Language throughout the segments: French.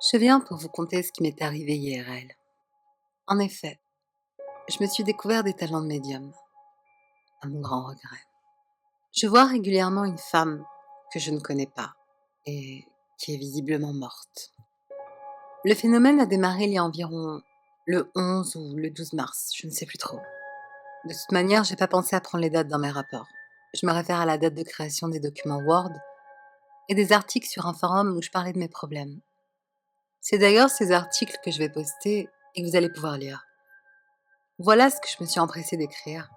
Je viens pour vous conter ce qui m'est arrivé IRL. En effet, je me suis découvert des talents de médium, à mon grand regret. Je vois régulièrement une femme que je ne connais pas et qui est visiblement morte. Le phénomène a démarré il y a environ le 11 ou le 12 mars, je ne sais plus trop. De toute manière, j'ai pas pensé à prendre les dates dans mes rapports. Je me réfère à la date de création des documents Word et des articles sur un forum où je parlais de mes problèmes. C'est d'ailleurs ces articles que je vais poster et que vous allez pouvoir lire. Voilà ce que je me suis empressée d'écrire,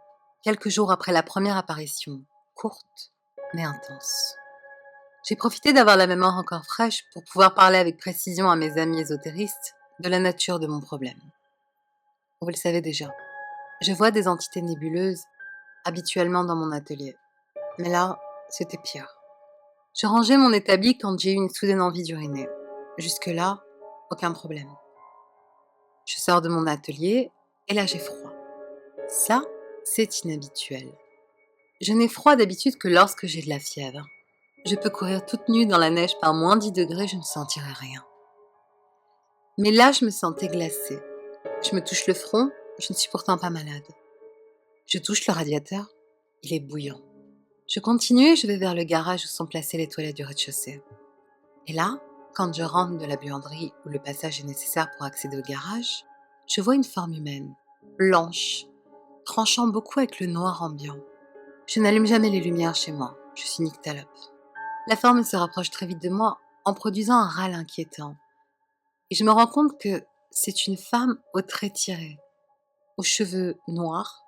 quelques jours après la première apparition, courte mais intense. J'ai profité d'avoir la mémoire encore fraîche pour pouvoir parler avec précision à mes amis ésotéristes de la nature de mon problème. Vous le savez déjà, je vois des entités nébuleuses habituellement dans mon atelier. Mais là, c'était pire. Je rangeais mon établi quand j'ai eu une soudaine envie d'uriner. Jusque-là, aucun problème. Je sors de mon atelier et là j'ai froid. Ça, c'est inhabituel. Je n'ai froid d'habitude que lorsque j'ai de la fièvre. Je peux courir toute nue dans la neige par moins 10 degrés, je ne sentirai rien. Mais là, je me sentais glacée. Je me touche le front, je ne suis pourtant pas malade. Je touche le radiateur, il est bouillant. Je continue et je vais vers le garage où sont placées les toilettes du rez-de-chaussée. Et là, quand je rentre de la buanderie où le passage est nécessaire pour accéder au garage, je vois une forme humaine, blanche, tranchant beaucoup avec le noir ambiant. Je n'allume jamais les lumières chez moi, je suis nyctalope. La forme se rapproche très vite de moi en produisant un râle inquiétant. Et je me rends compte que c'est une femme aux traits tirés, aux cheveux noirs,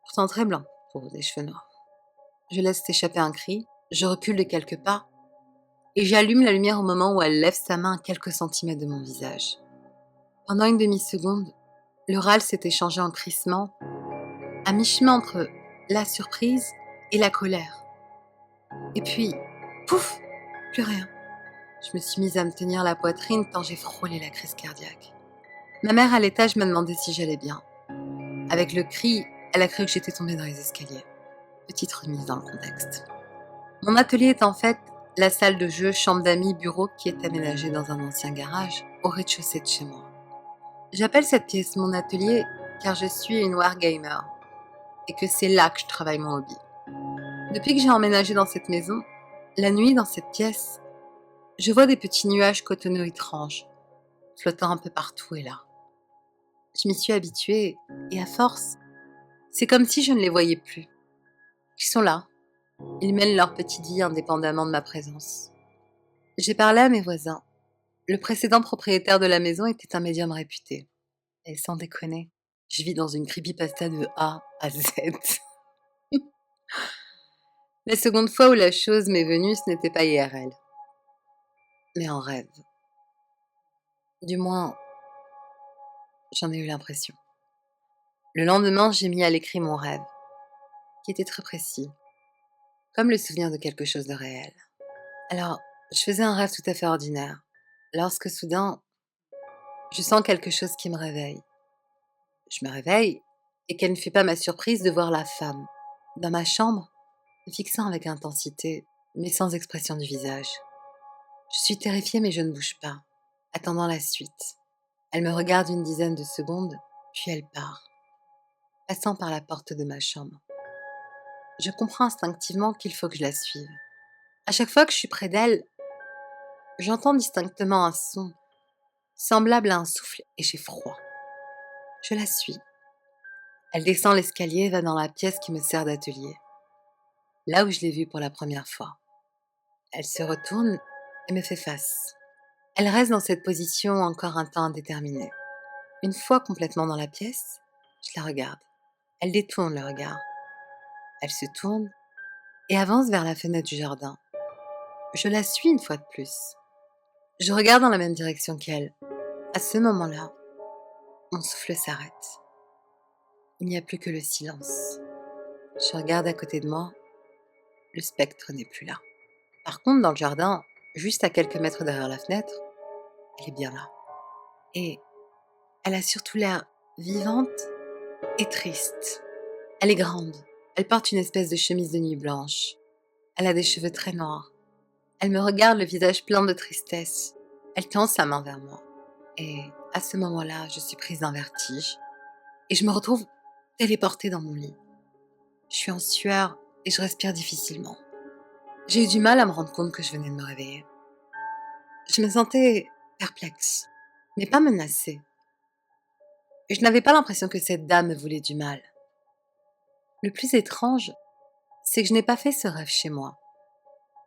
pourtant très blancs pour des cheveux noirs. Je laisse échapper un cri, je recule de quelques pas et j'allume la lumière au moment où elle lève sa main à quelques centimètres de mon visage. Pendant une demi-seconde, le râle s'est échangé en crissement, à mi-chemin entre la surprise et la colère. Et puis, pouf, plus rien. Je me suis mise à me tenir la poitrine tant j'ai frôlé la crise cardiaque. Ma mère à l'étage m'a demandé si j'allais bien. Avec le cri, elle a cru que j'étais tombée dans les escaliers. Petite remise dans le contexte. Mon atelier est en fait la salle de jeu, chambre d'amis, bureau qui est aménagée dans un ancien garage au rez-de-chaussée de chez moi. J'appelle cette pièce mon atelier car je suis une wargamer et que c'est là que je travaille mon hobby. Depuis que j'ai emménagé dans cette maison, la nuit dans cette pièce, je vois des petits nuages cotonneux étranges, flottant un peu partout et là. Je m'y suis habituée et à force, c'est comme si je ne les voyais plus. Ils sont là, ils mènent leur petite vie indépendamment de ma présence. J'ai parlé à mes voisins. Le précédent propriétaire de la maison était un médium réputé. Et sans déconner, je vis dans une creepypasta de A à Z. La seconde fois où la chose m'est venue, ce n'était pas IRL, mais en rêve. Du moins, j'en ai eu l'impression. Le lendemain, j'ai mis à l'écrit mon rêve, qui était très précis, comme le souvenir de quelque chose de réel. Alors, je faisais un rêve tout à fait ordinaire, lorsque soudain, je sens quelque chose qui me réveille. Je me réveille, et quelle ne fut pas ma surprise de voir la femme, dans ma chambre, me fixant avec intensité, mais sans expression du visage. Je suis terrifiée, mais je ne bouge pas, attendant la suite. Elle me regarde une dizaine de secondes, puis elle part, passant par la porte de ma chambre. Je comprends instinctivement qu'il faut que je la suive. À chaque fois que je suis près d'elle, j'entends distinctement un son, semblable à un souffle, et j'ai froid. Je la suis. Elle descend l'escalier et va dans la pièce qui me sert d'atelier, là où je l'ai vue pour la première fois. Elle se retourne et me fait face. Elle reste dans cette position encore un temps indéterminé. Une fois complètement dans la pièce, je la regarde. Elle détourne le regard. Elle se tourne et avance vers la fenêtre du jardin. Je la suis une fois de plus. Je regarde dans la même direction qu'elle. À ce moment-là, mon souffle s'arrête. Il n'y a plus que le silence. Je regarde à côté de moi. Le spectre n'est plus là. Par contre, dans le jardin, juste à quelques mètres derrière la fenêtre, elle est bien là. Et elle a surtout l'air vivante et triste. Elle est grande. Elle porte une espèce de chemise de nuit blanche. Elle a des cheveux très noirs. Elle me regarde le visage plein de tristesse. Elle tend sa main vers moi. Et à ce moment-là, je suis prise d'un vertige et je me retrouve téléportée dans mon lit. Je suis en sueur et je respire difficilement. J'ai eu du mal à me rendre compte que je venais de me réveiller. Je me sentais perplexe, mais pas menacée. Et je n'avais pas l'impression que cette dame me voulait du mal. Le plus étrange, c'est que je n'ai pas fait ce rêve chez moi,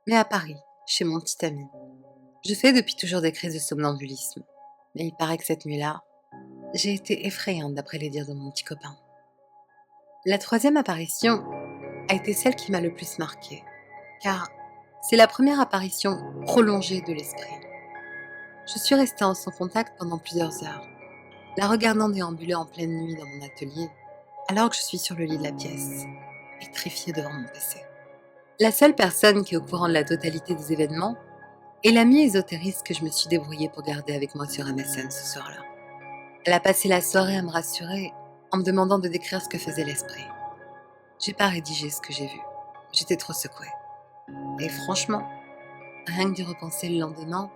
mais à Paris, chez mon petit ami. Je fais depuis toujours des crises de somnambulisme, mais il paraît que cette nuit-là, j'ai été effrayante d'après les dires de mon petit copain. La troisième apparition a été celle qui m'a le plus marquée, car c'est la première apparition prolongée de l'esprit. Je suis restée en son contact pendant plusieurs heures, la regardant déambuler en pleine nuit dans mon atelier, alors que je suis sur le lit de la pièce, pétrifiée devant mon PC. La seule personne qui est au courant de la totalité des événements est l'amie ésotériste que je me suis débrouillée pour garder avec moi sur MSN ce soir-là. Elle a passé la soirée à me rassurer en me demandant de décrire ce que faisait l'esprit. J'ai pas rédigé ce que j'ai vu. J'étais trop secouée. Et franchement, rien que d'y repenser le lendemain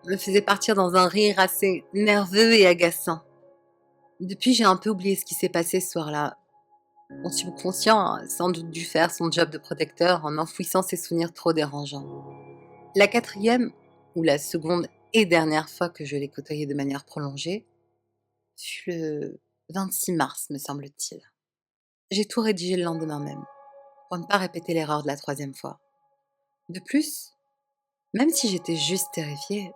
me faisait partir dans un rire assez nerveux et agaçant. Depuis, j'ai un peu oublié ce qui s'est passé ce soir-là. Mon subconscient a sans doute dû faire son job de protecteur en enfouissant ses souvenirs trop dérangeants. La quatrième, ou la seconde et dernière fois que je l'ai côtoyé de manière prolongée, fut le 26 mars, me semble-t-il. J'ai tout rédigé le lendemain même, pour ne pas répéter l'erreur de la troisième fois. De plus, même si j'étais juste terrifiée,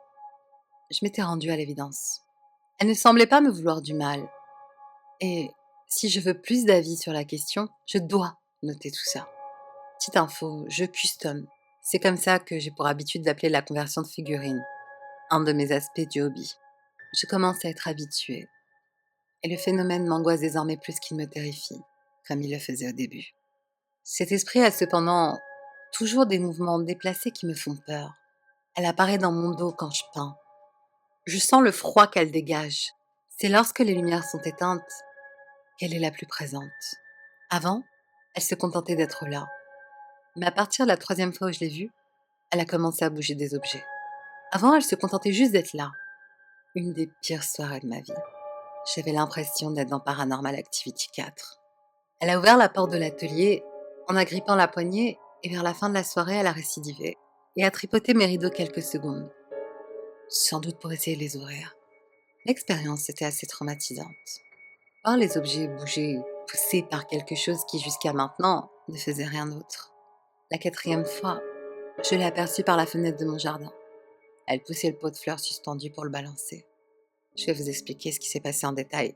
je m'étais rendue à l'évidence. Elle ne semblait pas me vouloir du mal. Et si je veux plus d'avis sur la question, je dois noter tout ça. Petite info, je custom. C'est comme ça que j'ai pour habitude d'appeler la conversion de figurines, un de mes aspects du hobby. Je commence à être habituée. Et le phénomène m'angoisse désormais plus qu'il me terrifie, comme il le faisait au début. Cet esprit a cependant toujours des mouvements déplacés qui me font peur. Elle apparaît dans mon dos quand je peins. Je sens le froid qu'elle dégage. C'est lorsque les lumières sont éteintes qu'elle est la plus présente. Avant, elle se contentait d'être là. Mais à partir de la troisième fois où je l'ai vue, elle a commencé à bouger des objets. Avant, elle se contentait juste d'être là. Une des pires soirées de ma vie. J'avais l'impression d'être dans Paranormal Activity 4. Elle a ouvert la porte de l'atelier en agrippant la poignée et vers la fin de la soirée, elle a récidivé et a tripoté mes rideaux quelques secondes. Sans doute pour essayer de les ouvrir. L'expérience était assez traumatisante. Voir les objets bouger, poussés par quelque chose qui jusqu'à maintenant ne faisait rien d'autre. La quatrième fois, je l'ai aperçue par la fenêtre de mon jardin. Elle poussait le pot de fleurs suspendu pour le balancer. Je vais vous expliquer ce qui s'est passé en détail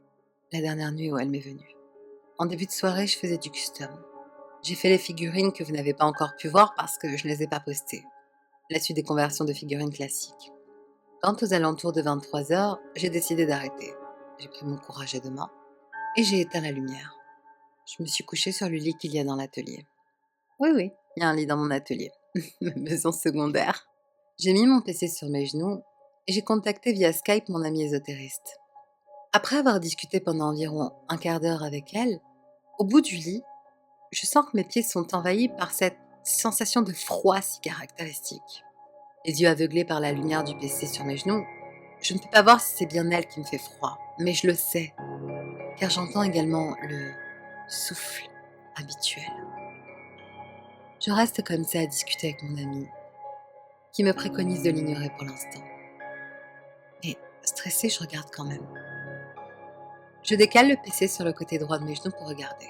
la dernière nuit où elle m'est venue. En début de soirée, je faisais du custom. J'ai fait les figurines que vous n'avez pas encore pu voir parce que je ne les ai pas postées. La suite des conversions de figurines classiques. Quant aux alentours de 23 heures, j'ai décidé d'arrêter. J'ai pris mon courage à deux mains et j'ai éteint la lumière. Je me suis couchée sur le lit qu'il y a dans l'atelier. Oui, oui, il y a un lit dans mon atelier. Ma maison secondaire. J'ai mis mon PC sur mes genoux et j'ai contacté via Skype mon amie ésotériste. Après avoir discuté pendant environ un quart d'heure avec elle, au bout du lit, je sens que mes pieds sont envahis par cette sensation de froid si caractéristique. Les yeux aveuglés par la lumière du PC sur mes genoux, je ne peux pas voir si c'est bien elle qui me fait froid, mais je le sais, car j'entends également le souffle habituel. Je reste comme ça à discuter avec mon ami, qui me préconise de l'ignorer pour l'instant. Mais stressée, je regarde quand même. Je décale le PC sur le côté droit de mes genoux pour regarder.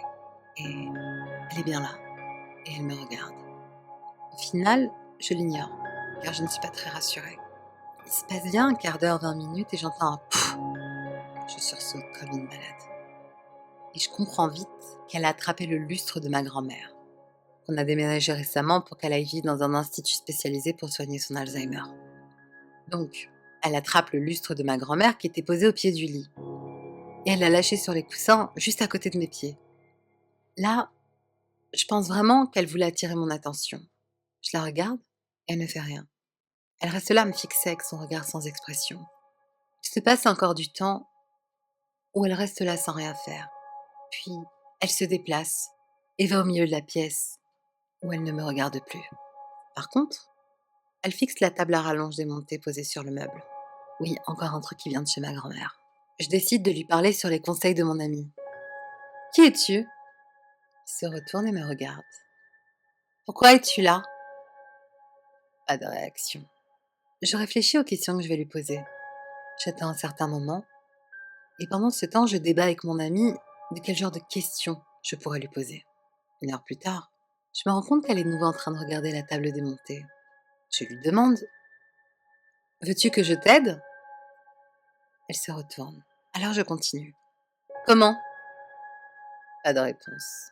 Et elle est bien là, et elle me regarde. Au final, je l'ignore, car je ne suis pas très rassurée. Il se passe bien un quart d'heure, 20 minutes, et j'entends un pouf. Je sursaute comme une malade. Et je comprends vite qu'elle a attrapé le lustre de ma grand-mère. On a déménagé récemment pour qu'elle aille vivre dans un institut spécialisé pour soigner son Alzheimer. Donc, elle attrape le lustre de ma grand-mère qui était posé au pied du lit. Et elle l'a lâché sur les coussins, juste à côté de mes pieds. Là, je pense vraiment qu'elle voulait attirer mon attention. Je la regarde et elle ne fait rien. Elle reste là à me fixer avec son regard sans expression. Il se passe encore du temps où elle reste là sans rien faire. Puis, elle se déplace et va au milieu de la pièce où elle ne me regarde plus. Par contre, elle fixe la table à rallonge démontée posée sur le meuble. Oui, encore un truc qui vient de chez ma grand-mère. Je décide de lui parler sur les conseils de mon ami. Qui es-tu? Il se retourne et me regarde. Pourquoi es-tu là? Pas de réaction. Je réfléchis aux questions que je vais lui poser. J'attends un certain moment, et pendant ce temps, je débat avec mon ami de quel genre de questions je pourrais lui poser. Une heure plus tard, je me rends compte qu'elle est de nouveau en train de regarder la table démontée. Je lui demande: veux-tu que je t'aide? Elle se retourne. Alors je continue. Comment? Pas de réponse.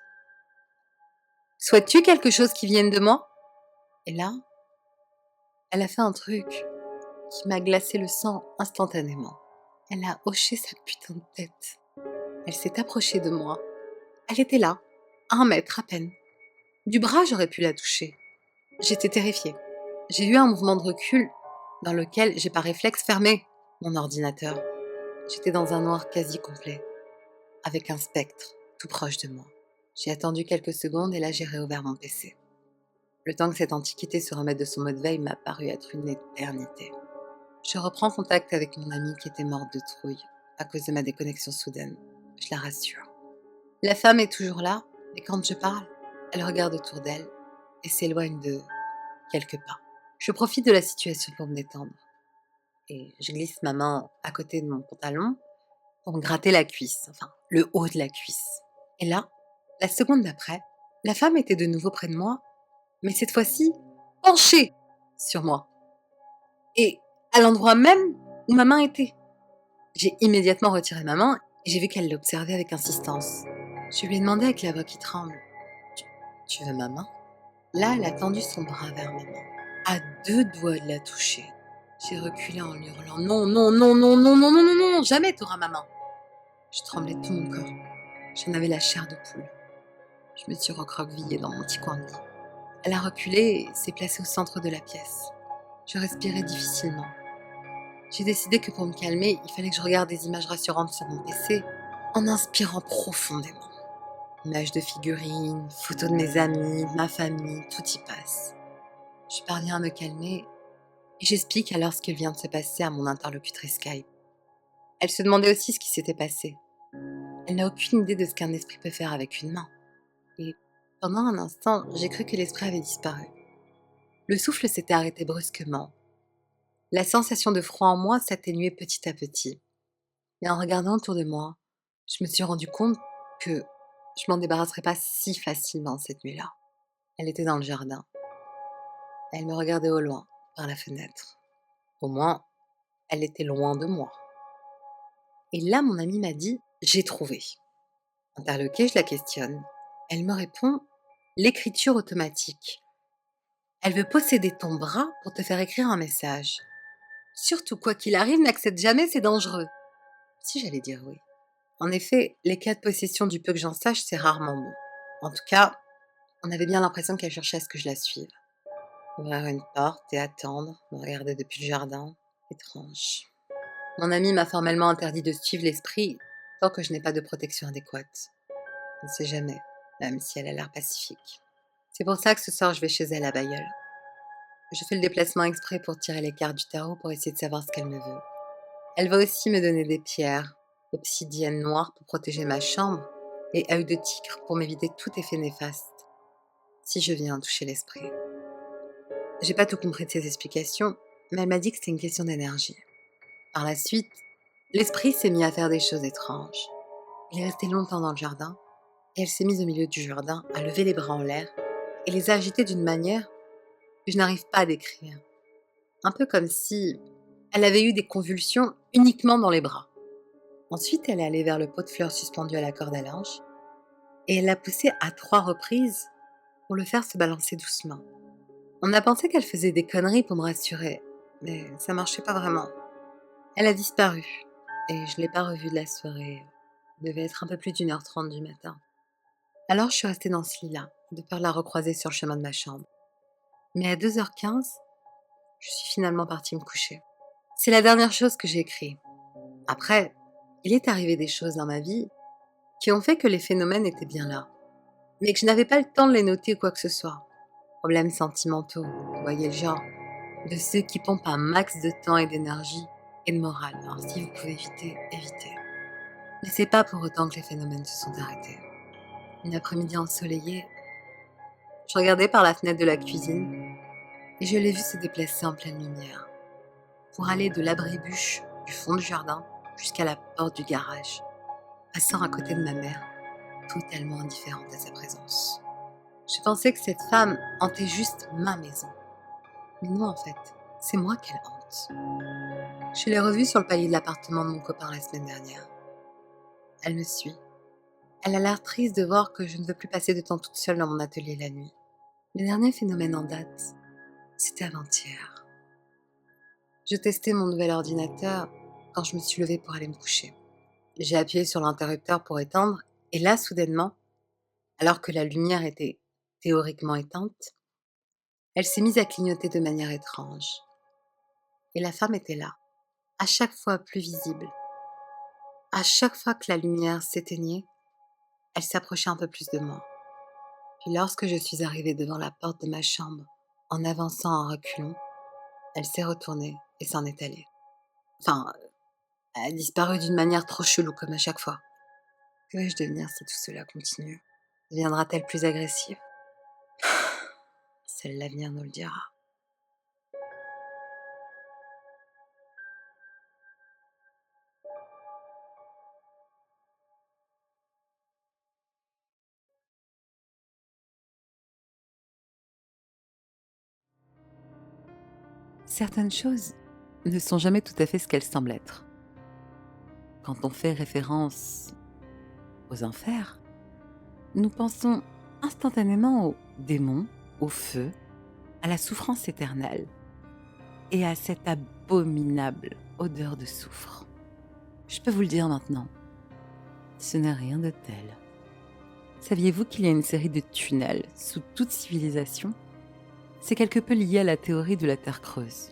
Souhaites-tu quelque chose qui vienne de moi? Et là, elle a fait un truc qui m'a glacé le sang instantanément. Elle a hoché sa putain de tête. Elle s'est approchée de moi. Elle était là, à 1 mètre à peine. Du bras, j'aurais pu la toucher. J'étais terrifiée. J'ai eu un mouvement de recul dans lequel j'ai par réflexe fermé mon ordinateur. J'étais dans un noir quasi complet, avec un spectre tout proche de moi. J'ai attendu quelques secondes et là j'ai réouvert mon PC. Le temps que cette antiquité se remette de son mode veille m'a paru être une éternité. Je reprends contact avec mon amie qui était morte de trouille à cause de ma déconnexion soudaine. Je la rassure. La femme est toujours là, mais quand je parle, elle regarde autour d'elle et s'éloigne de quelques pas. Je profite de la situation pour me détendre et je glisse ma main à côté de mon pantalon pour me gratter la cuisse, enfin le haut de la cuisse. Et là, la seconde d'après, la femme était de nouveau près de moi, mais cette fois-ci penchée sur moi et à l'endroit même où ma main était. J'ai immédiatement retiré ma main et j'ai vu qu'elle l'observait avec insistance. Je lui ai demandé avec la voix qui tremble: Tu, tu veux ma main? Là, elle a tendu son bras vers ma main, à 2 doigts de la toucher. J'ai reculé en lui hurlant: non, non, non, non, non, non, non, non, non, jamais t'auras ma main. Je tremblais de tout mon corps. J'en avais la chair de poule. Je me suis recroquevillée dans mon petit coin de lit. Elle a reculé et s'est placée au centre de la pièce. Je respirais difficilement. J'ai décidé que pour me calmer, il fallait que je regarde des images rassurantes sur mon PC en inspirant profondément. Images de figurines, photos de mes amis, de ma famille, tout y passe. Je parviens à me calmer et j'explique alors ce qu'il vient de se passer à mon interlocutrice Skype. Elle se demandait aussi ce qui s'était passé. Elle n'a aucune idée de ce qu'un esprit peut faire avec une main. Et pendant un instant, j'ai cru que l'esprit avait disparu. Le souffle s'était arrêté brusquement. La sensation de froid en moi s'atténuait petit à petit. Et en regardant autour de moi, je me suis rendu compte que je m'en débarrasserais pas si facilement cette nuit-là. Elle était dans le jardin. Elle me regardait au loin, par la fenêtre. Au moins, elle était loin de moi. Et là, mon amie m'a dit: j'ai trouvé. Interloquée, je la questionne. Elle me répond: l'écriture automatique. Elle veut posséder ton bras pour te faire écrire un message. Surtout, quoi qu'il arrive, n'accepte jamais, c'est dangereux. Si j'allais dire oui. En effet, les cas de possession, du peu que j'en sache, c'est rarement bon. En tout cas, on avait bien l'impression qu'elle cherchait à ce que je la suive. Ouvrir une porte et attendre, me regarder depuis le jardin. Étrange. Mon ami m'a formellement interdit de suivre l'esprit tant que je n'ai pas de protection adéquate. On ne sait jamais, même si elle a l'air pacifique. C'est pour ça que ce soir, je vais chez elle à Bayeul. Je fais le déplacement exprès pour tirer les cartes du tarot pour essayer de savoir ce qu'elle me veut. Elle va aussi me donner des pierres, obsidienne noire pour protéger ma chambre et œil de tigre pour m'éviter tout effet néfaste si je viens toucher l'esprit. J'ai pas tout compris de ses explications, mais elle m'a dit que c'était une question d'énergie. Par la suite, l'esprit s'est mis à faire des choses étranges. Il est resté longtemps dans le jardin et elle s'est mise au milieu du jardin à lever les bras en l'air et les a agités d'une manière que je n'arrive pas à décrire. Un peu comme si elle avait eu des convulsions uniquement dans les bras. Ensuite, elle est allée vers le pot de fleurs suspendu à la corde à linge et elle l'a poussé à 3 reprises pour le faire se balancer doucement. On a pensé qu'elle faisait des conneries pour me rassurer, mais ça marchait pas vraiment. Elle a disparu et je l'ai pas revue de la soirée. Il devait être un peu plus d'1h30 du matin. Alors je suis restée dans ce lit-là, de peur de la recroiser sur le chemin de ma chambre. Mais à 2h15, je suis finalement partie me coucher. C'est la dernière chose que j'ai écrite. Après, il est arrivé des choses dans ma vie qui ont fait que les phénomènes étaient bien là, mais que je n'avais pas le temps de les noter ou quoi que ce soit. Problèmes sentimentaux, vous voyez le genre, de ceux qui pompent un max de temps et d'énergie et de morale. Alors si vous pouvez éviter, évitez. Mais c'est pas pour autant que les phénomènes se sont arrêtés. Une après-midi ensoleillée, je regardais par la fenêtre de la cuisine et je l'ai vu se déplacer en pleine lumière pour aller de l'abribus du fond du jardin jusqu'à la porte du garage, passant à côté de ma mère, totalement indifférente à sa présence. Je pensais que cette femme hantait juste ma maison. Mais non, en fait, c'est moi qu'elle hante. Je l'ai revue sur le palier de l'appartement de mon copain la semaine dernière. Elle me suit. Elle a l'air triste de voir que je ne veux plus passer de temps toute seule dans mon atelier la nuit. Le dernier phénomène en date, c'était avant-hier. Je testais mon nouvel ordinateur quand je me suis levée pour aller me coucher. J'ai appuyé sur l'interrupteur pour éteindre et là, soudainement, alors que la lumière était théoriquement éteinte, elle s'est mise à clignoter de manière étrange. Et la femme était là, à chaque fois plus visible. À chaque fois que la lumière s'éteignait, elle s'approchait un peu plus de moi. Puis lorsque je suis arrivée devant la porte de ma chambre, en avançant en reculons, elle s'est retournée et s'en est allée. Enfin, elle a disparu d'une manière trop chelou comme à chaque fois. Que vais-je devenir si tout cela continue? Deviendra-t-elle plus agressive? Seul l'avenir nous le dira. Certaines choses ne sont jamais tout à fait ce qu'elles semblent être. Quand on fait référence aux enfers, nous pensons instantanément aux démons, au feu, à la souffrance éternelle et à cette abominable odeur de soufre. Je peux vous le dire maintenant, ce n'est rien de tel. Saviez-vous qu'il y a une série de tunnels sous toute civilisation? C'est quelque peu lié à la théorie de la Terre creuse.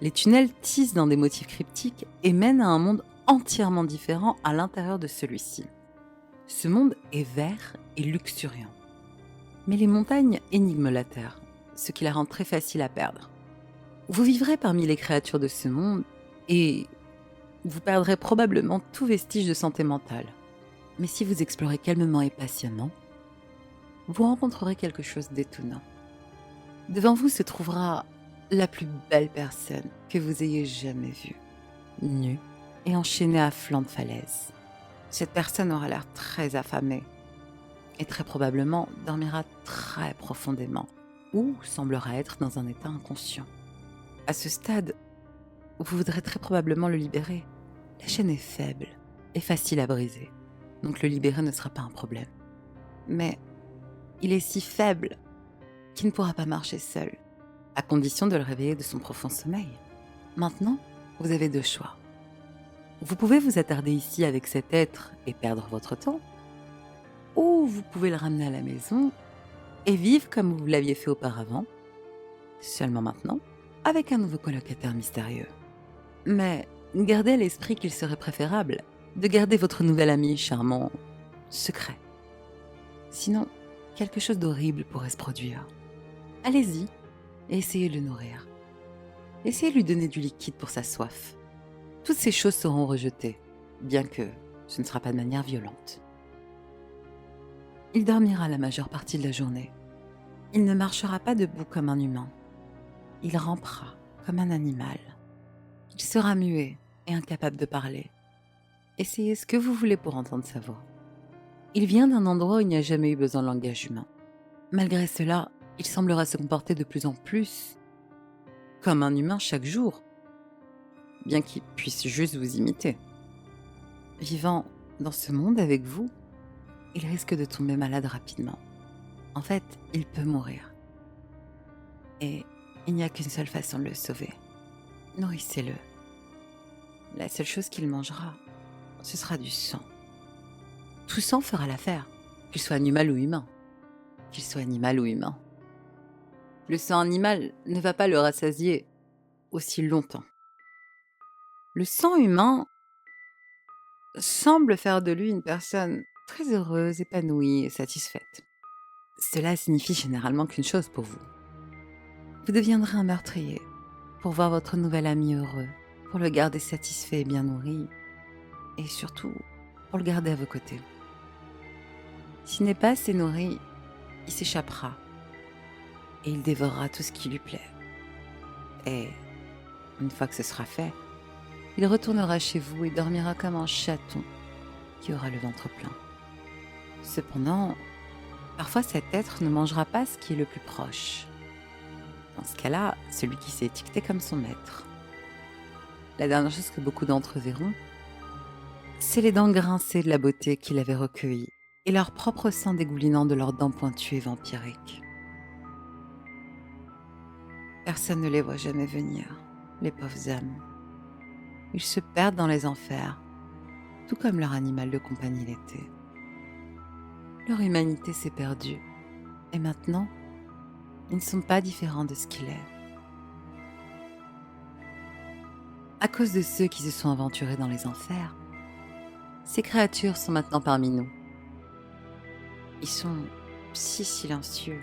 Les tunnels tissent dans des motifs cryptiques et mènent à un monde entièrement différent à l'intérieur de celui-ci. Ce monde est vert et luxuriant. Mais les montagnes énigment la Terre, ce qui la rend très facile à perdre. Vous vivrez parmi les créatures de ce monde et vous perdrez probablement tout vestige de santé mentale. Mais si vous explorez calmement et patiemment, vous rencontrerez quelque chose d'étonnant. Devant vous se trouvera la plus belle personne que vous ayez jamais vue, nue et enchaînée à flanc de falaise. Cette personne aura l'air très affamée et très probablement dormira très profondément ou semblera être dans un état inconscient. À ce stade, vous voudrez très probablement le libérer. La chaîne est faible et facile à briser, donc le libérer ne sera pas un problème. Mais il est si faible qu'il ne pourra pas marcher seul, à condition de le réveiller de son profond sommeil. Maintenant, vous avez deux choix. Vous pouvez vous attarder ici avec cet être et perdre votre temps, ou vous pouvez le ramener à la maison et vivre comme vous l'aviez fait auparavant, seulement maintenant, avec un nouveau colocataire mystérieux. Mais gardez à l'esprit qu'il serait préférable de garder votre nouvel ami charmant secret. Sinon, quelque chose d'horrible pourrait se produire. Allez-y et essayez de le nourrir. Essayez de lui donner du liquide pour sa soif. Toutes ces choses seront rejetées, bien que ce ne sera pas de manière violente. Il dormira la majeure partie de la journée. Il ne marchera pas debout comme un humain. Il rampera comme un animal. Il sera muet et incapable de parler. Essayez ce que vous voulez pour entendre sa voix. Il vient d'un endroit où il n'y a jamais eu besoin de langage humain. Malgré cela, il semblera se comporter de plus en plus comme un humain chaque jour, bien qu'il puisse juste vous imiter. Vivant dans ce monde avec vous, il risque de tomber malade rapidement. En fait, il peut mourir. Et il n'y a qu'une seule façon de le sauver. Nourrissez-le. La seule chose qu'il mangera, ce sera du sang. Tout sang fera l'affaire, qu'il soit animal ou humain. Qu'il soit animal ou humain. Le sang animal ne va pas le rassasier aussi longtemps. Le sang humain semble faire de lui une personne très heureuse, épanouie et satisfaite. Cela signifie généralement qu'une chose pour vous. Vous deviendrez un meurtrier pour voir votre nouvel ami heureux, pour le garder satisfait et bien nourri, et surtout pour le garder à vos côtés. S'il n'est pas assez nourri, il s'échappera et il dévorera tout ce qui lui plaît. Et une fois que ce sera fait, il retournera chez vous et dormira comme un chaton qui aura le ventre plein. Cependant, parfois cet être ne mangera pas ce qui est le plus proche. Dans ce cas-là, celui qui s'est étiqueté comme son maître. La dernière chose que beaucoup d'entre eux verront, c'est les dents grincées de la beauté qu'il avait recueillies et leur propre sang dégoulinant de leurs dents pointues et vampiriques. Personne ne les voit jamais venir, les pauvres âmes. Ils se perdent dans les enfers, tout comme leur animal de compagnie l'était. Leur humanité s'est perdue, et maintenant, ils ne sont pas différents de ce qu'il est. À cause de ceux qui se sont aventurés dans les enfers, ces créatures sont maintenant parmi nous. Ils sont si silencieux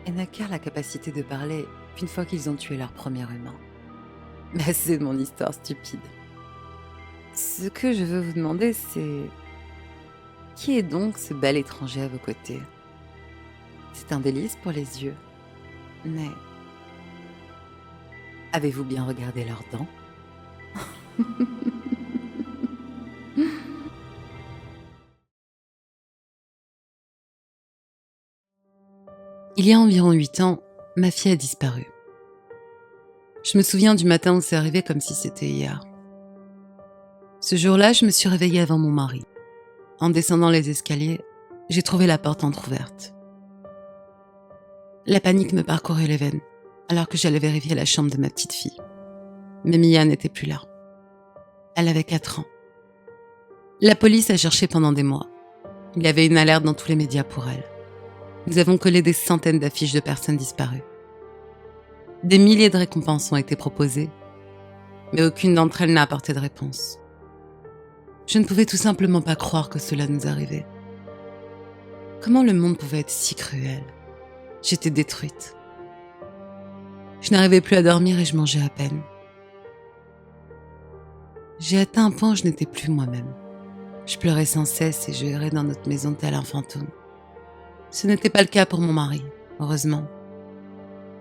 et n'acquièrent la capacité de parler qu'une fois qu'ils ont tué leur premier humain. Mais c'est de mon histoire stupide. Ce que je veux vous demander, c'est... Qui est donc ce bel étranger à vos côtés? C'est un délice pour les yeux, mais... Avez-vous bien regardé leurs dents? Il y a environ 8 ans, ma fille a disparu. Je me souviens du matin où c'est arrivé comme si c'était hier. Ce jour-là, je me suis réveillée avant mon mari. En descendant les escaliers, j'ai trouvé la porte entr'ouverte. La panique me parcourait les veines, alors que j'allais vérifier la chambre de ma petite fille. Mais Mia n'était plus là. Elle avait 4 ans. La police a cherché pendant des mois. Il y avait une alerte dans tous les médias pour elle. Nous avons collé des centaines d'affiches de personnes disparues. Des milliers de récompenses ont été proposées, mais aucune d'entre elles n'a apporté de réponse. Je ne pouvais tout simplement pas croire que cela nous arrivait. Comment le monde pouvait être si cruel? J'étais détruite. Je n'arrivais plus à dormir et je mangeais à peine. J'ai atteint un point où je n'étais plus moi-même. Je pleurais sans cesse et je errais dans notre maison tel un fantôme. Ce n'était pas le cas pour mon mari, heureusement.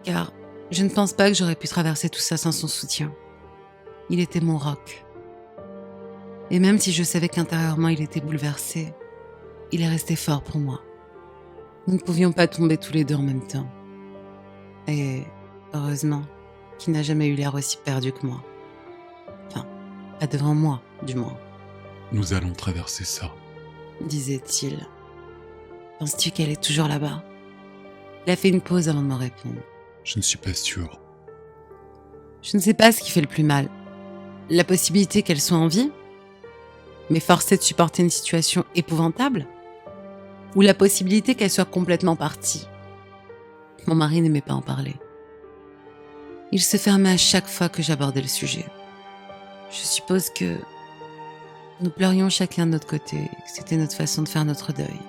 Car je ne pense pas que j'aurais pu traverser tout ça sans son soutien. Il était mon roc. Et même si je savais qu'intérieurement il était bouleversé, il est resté fort pour moi. Nous ne pouvions pas tomber tous les deux en même temps. Et heureusement qu'il n'a jamais eu l'air aussi perdu que moi. Enfin, pas devant moi, du moins. Nous allons traverser ça. Disait-il. Penses-tu qu'elle est toujours là-bas? Il a fait une pause avant de me répondre. Je ne suis pas sûr. Je ne sais pas ce qui fait le plus mal. La possibilité qu'elle soit en vie, mais forcée de supporter une situation épouvantable, ou la possibilité qu'elle soit complètement partie. Mon mari n'aimait pas en parler. Il se fermait à chaque fois que j'abordais le sujet. Je suppose que nous pleurions chacun de notre côté, que c'était notre façon de faire notre deuil.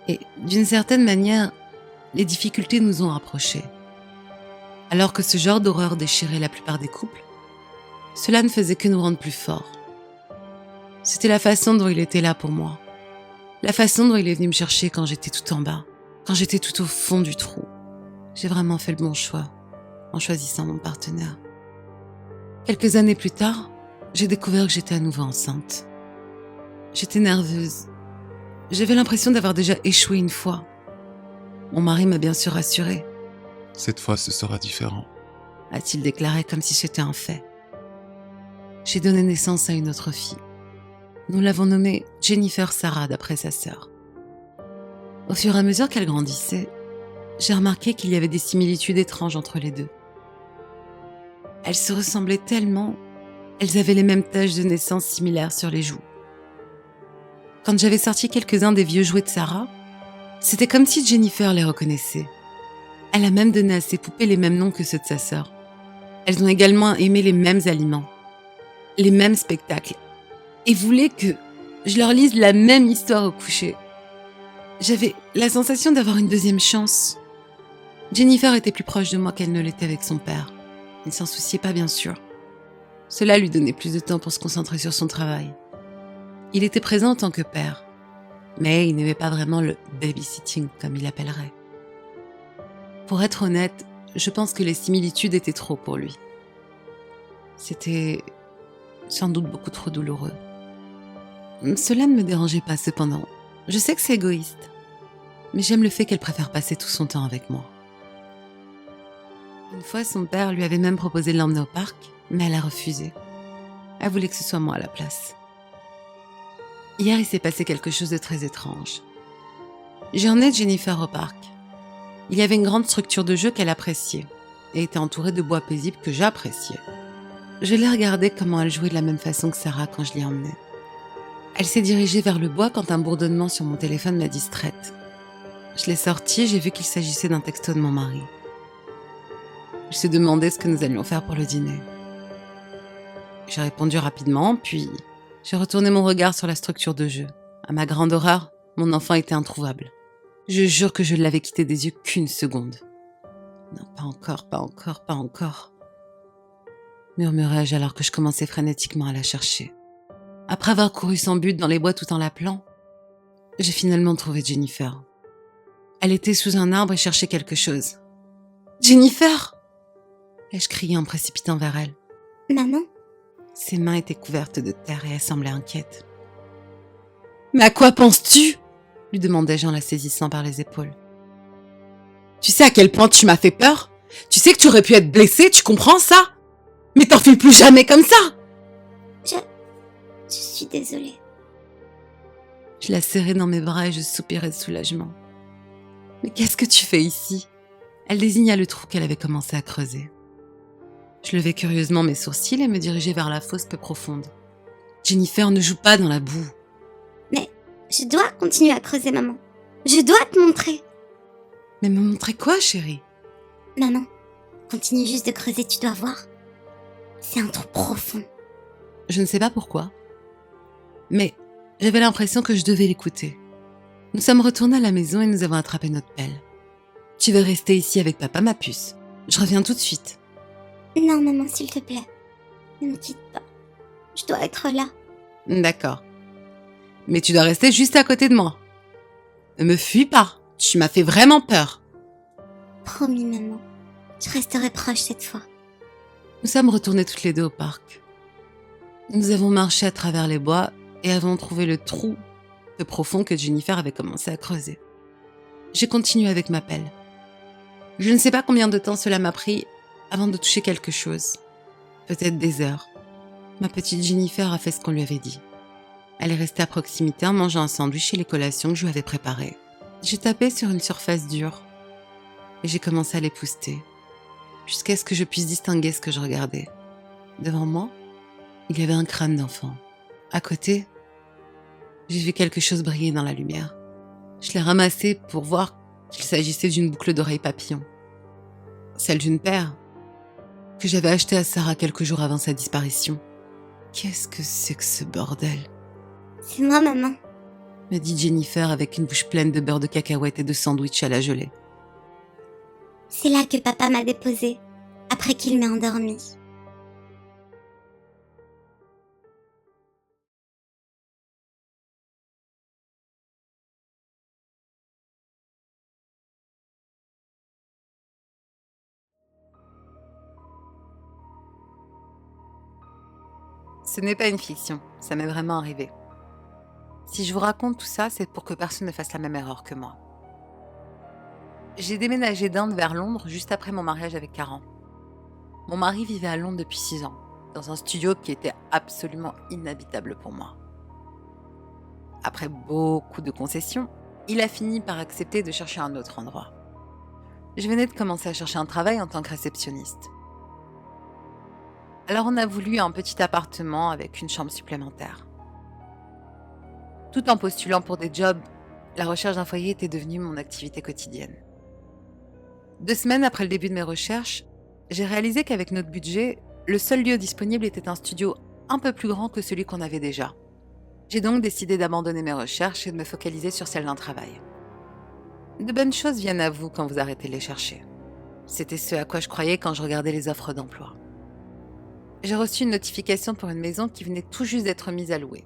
Et d'une certaine manière, les difficultés nous ont rapprochés. Alors que ce genre d'horreur déchirait la plupart des couples, cela ne faisait que nous rendre plus forts. C'était la façon dont il était là pour moi. La façon dont il est venu me chercher quand j'étais tout en bas, quand j'étais tout au fond du trou. J'ai vraiment fait le bon choix en choisissant mon partenaire. Quelques années plus tard, j'ai découvert que j'étais à nouveau enceinte. J'étais nerveuse. J'avais l'impression d'avoir déjà échoué une fois. Mon mari m'a bien sûr rassurée, Cette fois, ce sera différent. a-t-il déclaré comme si c'était un fait. J'ai donné naissance à une autre fille. Nous l'avons nommée Jennifer Sarah d'après sa sœur. Au fur et à mesure qu'elle grandissait, j'ai remarqué qu'il y avait des similitudes étranges entre les deux. Elles se ressemblaient tellement, elles avaient les mêmes taches de naissance similaires sur les joues. Quand j'avais sorti quelques-uns des vieux jouets de Sarah, c'était comme si Jennifer les reconnaissait. Elle a même donné à ses poupées les mêmes noms que ceux de sa sœur. Elles ont également aimé les mêmes aliments, les mêmes spectacles, et voulaient que je leur lise la même histoire au coucher. J'avais la sensation d'avoir une deuxième chance. Jennifer était plus proche de moi qu'elle ne l'était avec son père. Il ne s'en souciait pas, bien sûr. Cela lui donnait plus de temps pour se concentrer sur son travail. Il était présent en tant que père, mais il n'aimait pas vraiment le babysitting, comme il l'appellerait. Pour être honnête, je pense que les similitudes étaient trop pour lui. C'était sans doute beaucoup trop douloureux. Cela ne me dérangeait pas cependant. Je sais que c'est égoïste, mais j'aime le fait qu'elle préfère passer tout son temps avec moi. Une fois, son père lui avait même proposé de l'emmener au parc, mais elle a refusé. Elle voulait que ce soit moi à la place. Hier, il s'est passé quelque chose de très étrange. J'ai emmené Jennifer au parc. Il y avait une grande structure de jeu qu'elle appréciait et était entourée de bois paisibles que j'appréciais. Je l'ai regardée comment elle jouait de la même façon que Sarah quand je l'y emmenais. Elle s'est dirigée vers le bois quand un bourdonnement sur mon téléphone m'a distraite. Je l'ai sorti et j'ai vu qu'il s'agissait d'un texto de mon mari. Je me demandais ce que nous allions faire pour le dîner. J'ai répondu rapidement, puis j'ai retourné mon regard sur la structure de jeu. À ma grande horreur, mon enfant était introuvable. Je jure que je ne l'avais quitté des yeux qu'une seconde. Non, pas encore, pas encore, pas encore. Murmurai-je alors que je commençais frénétiquement à la chercher. Après avoir couru sans but dans les bois tout en l'appelant, j'ai finalement trouvé Jennifer. Elle était sous un arbre et cherchait quelque chose. « Jennifer !» ai-je crié en me précipitant vers elle. « Maman ?» Ses mains étaient couvertes de terre et elle semblait inquiète. « Mais à quoi penses-tu » lui demandai-je en la saisissant par les épaules. « Tu sais à quel point tu m'as fait peur ? Tu sais que tu aurais pu être blessée, tu comprends ça ? Mais t'en fais plus jamais comme ça !» Je suis désolée. Je la serrai dans mes bras et je soupirai de soulagement. « Mais qu'est-ce que tu fais ici ?» Elle désigna le trou qu'elle avait commencé à creuser. Je levai curieusement mes sourcils et me dirigeai vers la fosse peu profonde. « Jennifer, ne joue pas dans la boue. » Mais je dois continuer à creuser, maman. Je dois te montrer. Mais me montrer quoi, chérie ? Maman, continue juste de creuser, tu dois voir. C'est un trou profond. Je ne sais pas pourquoi, mais j'avais l'impression que je devais l'écouter. Nous sommes retournés à la maison et nous avons attrapé notre pelle. « Tu veux rester ici avec papa, ma puce ? Je reviens tout de suite. » Non, maman, s'il te plaît. Ne me quitte pas. Je dois être là. D'accord. Mais tu dois rester juste à côté de moi. Ne me fuis pas. Tu m'as fait vraiment peur. Promis, maman. Je resterai proche cette fois. Nous sommes retournés toutes les deux au parc. Nous avons marché à travers les bois et avons trouvé le trou peu profond que Jennifer avait commencé à creuser. J'ai continué avec ma pelle. Je ne sais pas combien de temps cela m'a pris avant de toucher quelque chose. Peut-être des heures. Ma petite Jennifer a fait ce qu'on lui avait dit. Elle est restée à proximité en mangeant un sandwich et les collations que je lui avais préparées. J'ai tapé sur une surface dure et j'ai commencé à l'épousseter, jusqu'à ce que je puisse distinguer ce que je regardais. Devant moi, il y avait un crâne d'enfant. À côté, j'ai vu quelque chose briller dans la lumière. Je l'ai ramassé pour voir qu'il s'agissait d'une boucle d'oreille papillon. Celle d'une paire que j'avais achetée à Sarah quelques jours avant sa disparition. Qu'est-ce que c'est que ce bordel ? C'est moi, maman. Me dit Jennifer avec une bouche pleine de beurre de cacahuète et de sandwich à la gelée. C'est là que papa m'a déposée, après qu'il m'ait endormie. Ce n'est pas une fiction, ça m'est vraiment arrivé. Si je vous raconte tout ça, c'est pour que personne ne fasse la même erreur que moi. J'ai déménagé d'Inde vers Londres juste après mon mariage avec Karan. Mon mari vivait à Londres depuis 6 ans, dans un studio qui était absolument inhabitable pour moi. Après beaucoup de concessions, il a fini par accepter de chercher un autre endroit. Je venais de commencer à chercher un travail en tant que réceptionniste. Alors on a voulu un petit appartement avec une chambre supplémentaire. Tout en postulant pour des jobs, la recherche d'un foyer était devenue mon activité quotidienne. 2 semaines après le début de mes recherches, j'ai réalisé qu'avec notre budget, le seul lieu disponible était un studio un peu plus grand que celui qu'on avait déjà. J'ai donc décidé d'abandonner mes recherches et de me focaliser sur celle d'un travail. De bonnes choses viennent à vous quand vous arrêtez de les chercher. C'était ce à quoi je croyais quand je regardais les offres d'emploi. J'ai reçu une notification pour une maison qui venait tout juste d'être mise à louer.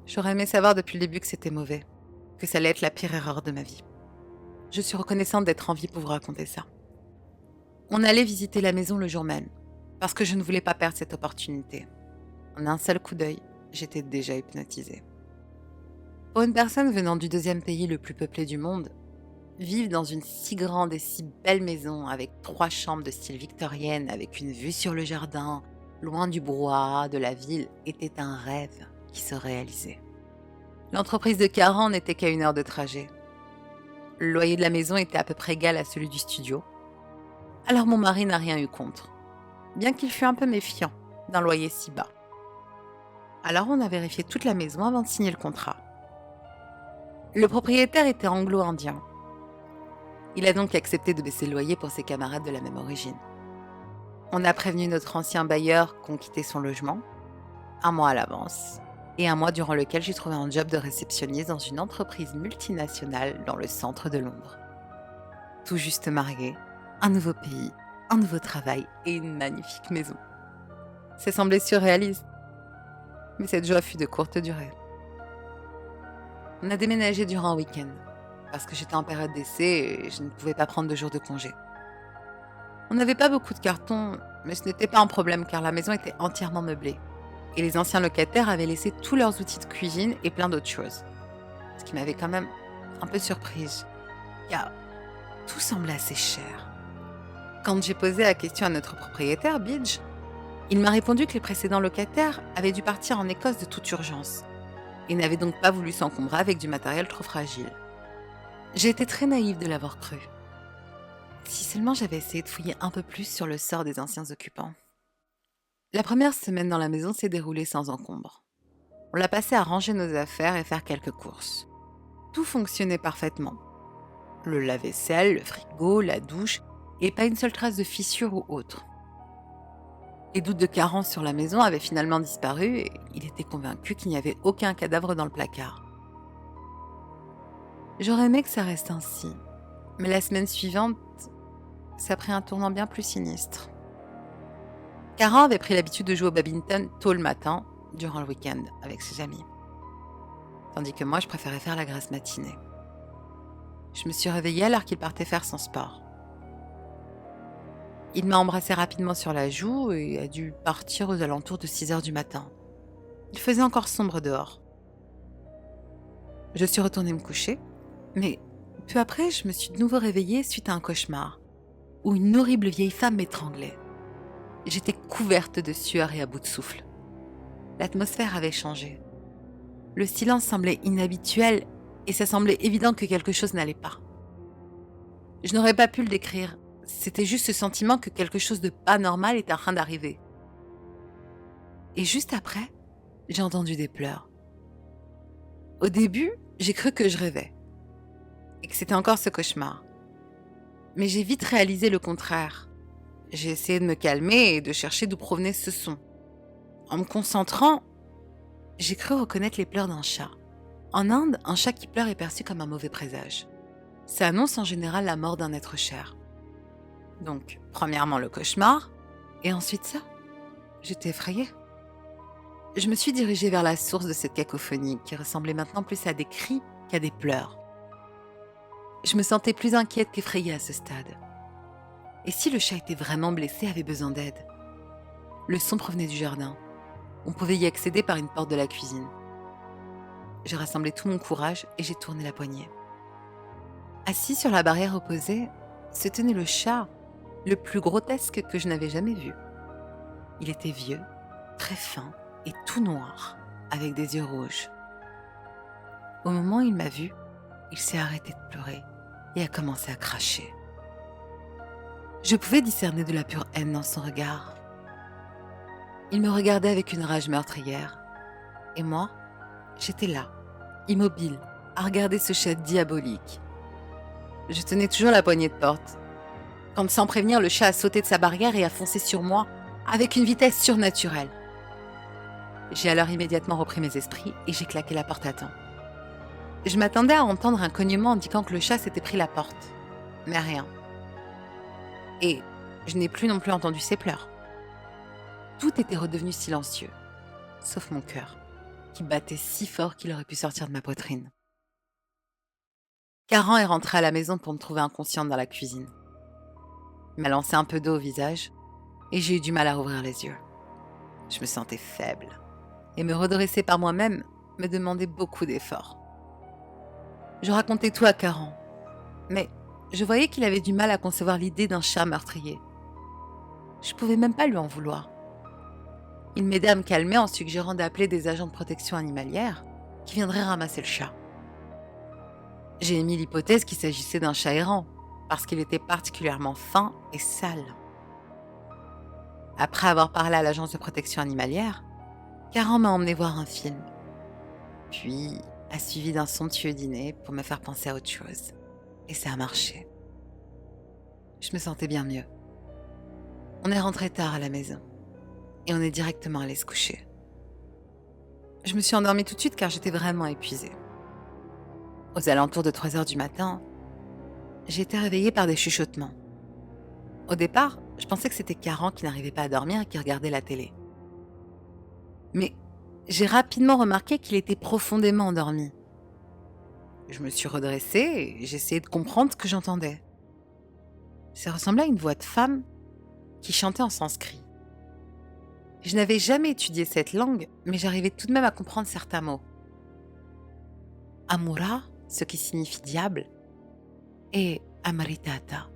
J'aurais aimé savoir depuis le début que c'était mauvais, que ça allait être la pire erreur de ma vie. Je suis reconnaissante d'être en vie pour vous raconter ça. On allait visiter la maison le jour même, parce que je ne voulais pas perdre cette opportunité. En un seul coup d'œil, j'étais déjà hypnotisée. Pour une personne venant du deuxième pays le plus peuplé du monde, vivre dans une si grande et si belle maison avec 3 chambres de style victorienne, avec une vue sur le jardin, loin du brouhaha de la ville, était un rêve qui se réalisait. L'entreprise de Caran n'était qu'à 1 heure de trajet. Le loyer de la maison était à peu près égal à celui du studio. Alors mon mari n'a rien eu contre, bien qu'il fût un peu méfiant d'un loyer si bas. Alors on a vérifié toute la maison avant de signer le contrat. Le propriétaire était anglo-indien. Il a donc accepté de baisser le loyer pour ses camarades de la même origine. On a prévenu notre ancien bailleur qu'on quittait son logement, 1 mois à l'avance, et 1 mois durant lequel j'ai trouvé un job de réceptionniste dans une entreprise multinationale dans le centre de Londres. Tout juste mariée, un nouveau pays, un nouveau travail et une magnifique maison. Ça semblait surréaliste, mais cette joie fut de courte durée. On a déménagé durant un week-end, parce que j'étais en période d'essai et je ne pouvais pas prendre de jours de congé. On n'avait pas beaucoup de cartons, mais ce n'était pas un problème car la maison était entièrement meublée. Et les anciens locataires avaient laissé tous leurs outils de cuisine et plein d'autres choses. Ce qui m'avait quand même un peu surprise, car tout semblait assez cher. Quand j'ai posé la question à notre propriétaire, Bidge, il m'a répondu que les précédents locataires avaient dû partir en Écosse de toute urgence et n'avaient donc pas voulu s'encombrer avec du matériel trop fragile. J'ai été très naïve de l'avoir cru. Si seulement j'avais essayé de fouiller un peu plus sur le sort des anciens occupants. La première semaine dans la maison s'est déroulée sans encombre. On l'a passé à ranger nos affaires et faire quelques courses. Tout fonctionnait parfaitement. Le lave-vaisselle, le frigo, la douche, et pas une seule trace de fissure ou autre. Les doutes de carence sur la maison avaient finalement disparu et il était convaincu qu'il n'y avait aucun cadavre dans le placard. J'aurais aimé que ça reste ainsi, mais la semaine suivante, ça a pris un tournant bien plus sinistre. Caran avait pris l'habitude de jouer au badminton tôt le matin, durant le week-end, avec ses amis. Tandis que moi, je préférais faire la grasse matinée. Je me suis réveillée alors qu'il partait faire son sport. Il m'a embrassée rapidement sur la joue et a dû partir aux alentours de 6 heures du matin. Il faisait encore sombre dehors. Je suis retournée me coucher, mais peu après, je me suis de nouveau réveillée suite à un cauchemar, où une horrible vieille femme m'étranglait. J'étais couverte de sueur et à bout de souffle. L'atmosphère avait changé. Le silence semblait inhabituel et ça semblait évident que quelque chose n'allait pas. Je n'aurais pas pu le décrire. C'était juste ce sentiment que quelque chose de pas normal était en train d'arriver. Et juste après, j'ai entendu des pleurs. Au début, j'ai cru que je rêvais et que c'était encore ce cauchemar. Mais j'ai vite réalisé le contraire. J'ai essayé de me calmer et de chercher d'où provenait ce son. En me concentrant, j'ai cru reconnaître les pleurs d'un chat. En Inde, un chat qui pleure est perçu comme un mauvais présage. Ça annonce en général la mort d'un être cher. Donc, premièrement le cauchemar, et ensuite ça. J'étais effrayée. Je me suis dirigée vers la source de cette cacophonie qui ressemblait maintenant plus à des cris qu'à des pleurs. Je me sentais plus inquiète qu'effrayée à ce stade. Et si le chat était vraiment blessé, avait besoin d'aide? Le son provenait du jardin. On pouvait y accéder par une porte de la cuisine. J'ai rassemblé tout mon courage et j'ai tourné la poignée. Assis sur la barrière opposée, se tenait le chat, le plus grotesque que je n'avais jamais vu. Il était vieux, très fin et tout noir, avec des yeux rouges. Au moment où il m'a vue, il s'est arrêté de pleurer et a commencé à cracher. Je pouvais discerner de la pure haine dans son regard. Il me regardait avec une rage meurtrière. Et moi, j'étais là, immobile, à regarder ce chat diabolique. Je tenais toujours la poignée de porte, quand sans prévenir, le chat a sauté de sa barrière et a foncé sur moi avec une vitesse surnaturelle. J'ai alors immédiatement repris mes esprits et j'ai claqué la porte à temps. Je m'attendais à entendre un cognement indiquant que le chat s'était pris la porte, mais rien. Et je n'ai plus non plus entendu ses pleurs. Tout était redevenu silencieux, sauf mon cœur, qui battait si fort qu'il aurait pu sortir de ma poitrine. Caran est rentré à la maison pour me trouver inconsciente dans la cuisine. Il m'a lancé un peu d'eau au visage et j'ai eu du mal à rouvrir les yeux. Je me sentais faible et me redresser par moi-même me demandait beaucoup d'efforts. Je racontais tout à Caran, mais je voyais qu'il avait du mal à concevoir l'idée d'un chat meurtrier. Je pouvais même pas lui en vouloir. Il m'aidait à me calmer en suggérant d'appeler des agents de protection animalière qui viendraient ramasser le chat. J'ai émis l'hypothèse qu'il s'agissait d'un chat errant, parce qu'il était particulièrement fin et sale. Après avoir parlé à l'agence de protection animalière, Caran m'a emmené voir un film, puis a suivi d'un somptueux dîner pour me faire penser à autre chose. Et ça a marché. Je me sentais bien mieux. On est rentré tard à la maison, et on est directement allé se coucher. Je me suis endormie tout de suite car j'étais vraiment épuisée. Aux alentours de 3 heures du matin, j'ai été réveillée par des chuchotements. Au départ, je pensais que c'était Caran qui n'arrivait pas à dormir et qui regardait la télé. Mais j'ai rapidement remarqué qu'il était profondément endormi. Je me suis redressée et j'ai essayé de comprendre ce que j'entendais. Ça ressemblait à une voix de femme qui chantait en sanskrit. Je n'avais jamais étudié cette langue, mais j'arrivais tout de même à comprendre certains mots. Amura, ce qui signifie diable, et Amritata,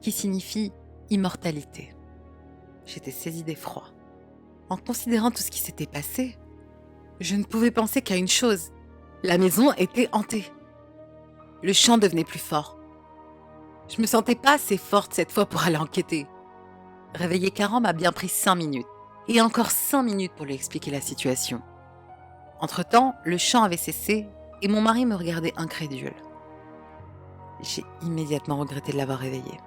qui signifie immortalité. J'étais saisie d'effroi. En considérant tout ce qui s'était passé, je ne pouvais penser qu'à une chose. La maison était hantée. Le chant devenait plus fort. Je me sentais pas assez forte cette fois pour aller enquêter. Réveiller Caran m'a bien pris 5 minutes. Et encore 5 minutes pour lui expliquer la situation. Entre-temps, le chant avait cessé et mon mari me regardait incrédule. J'ai immédiatement regretté de l'avoir réveillé.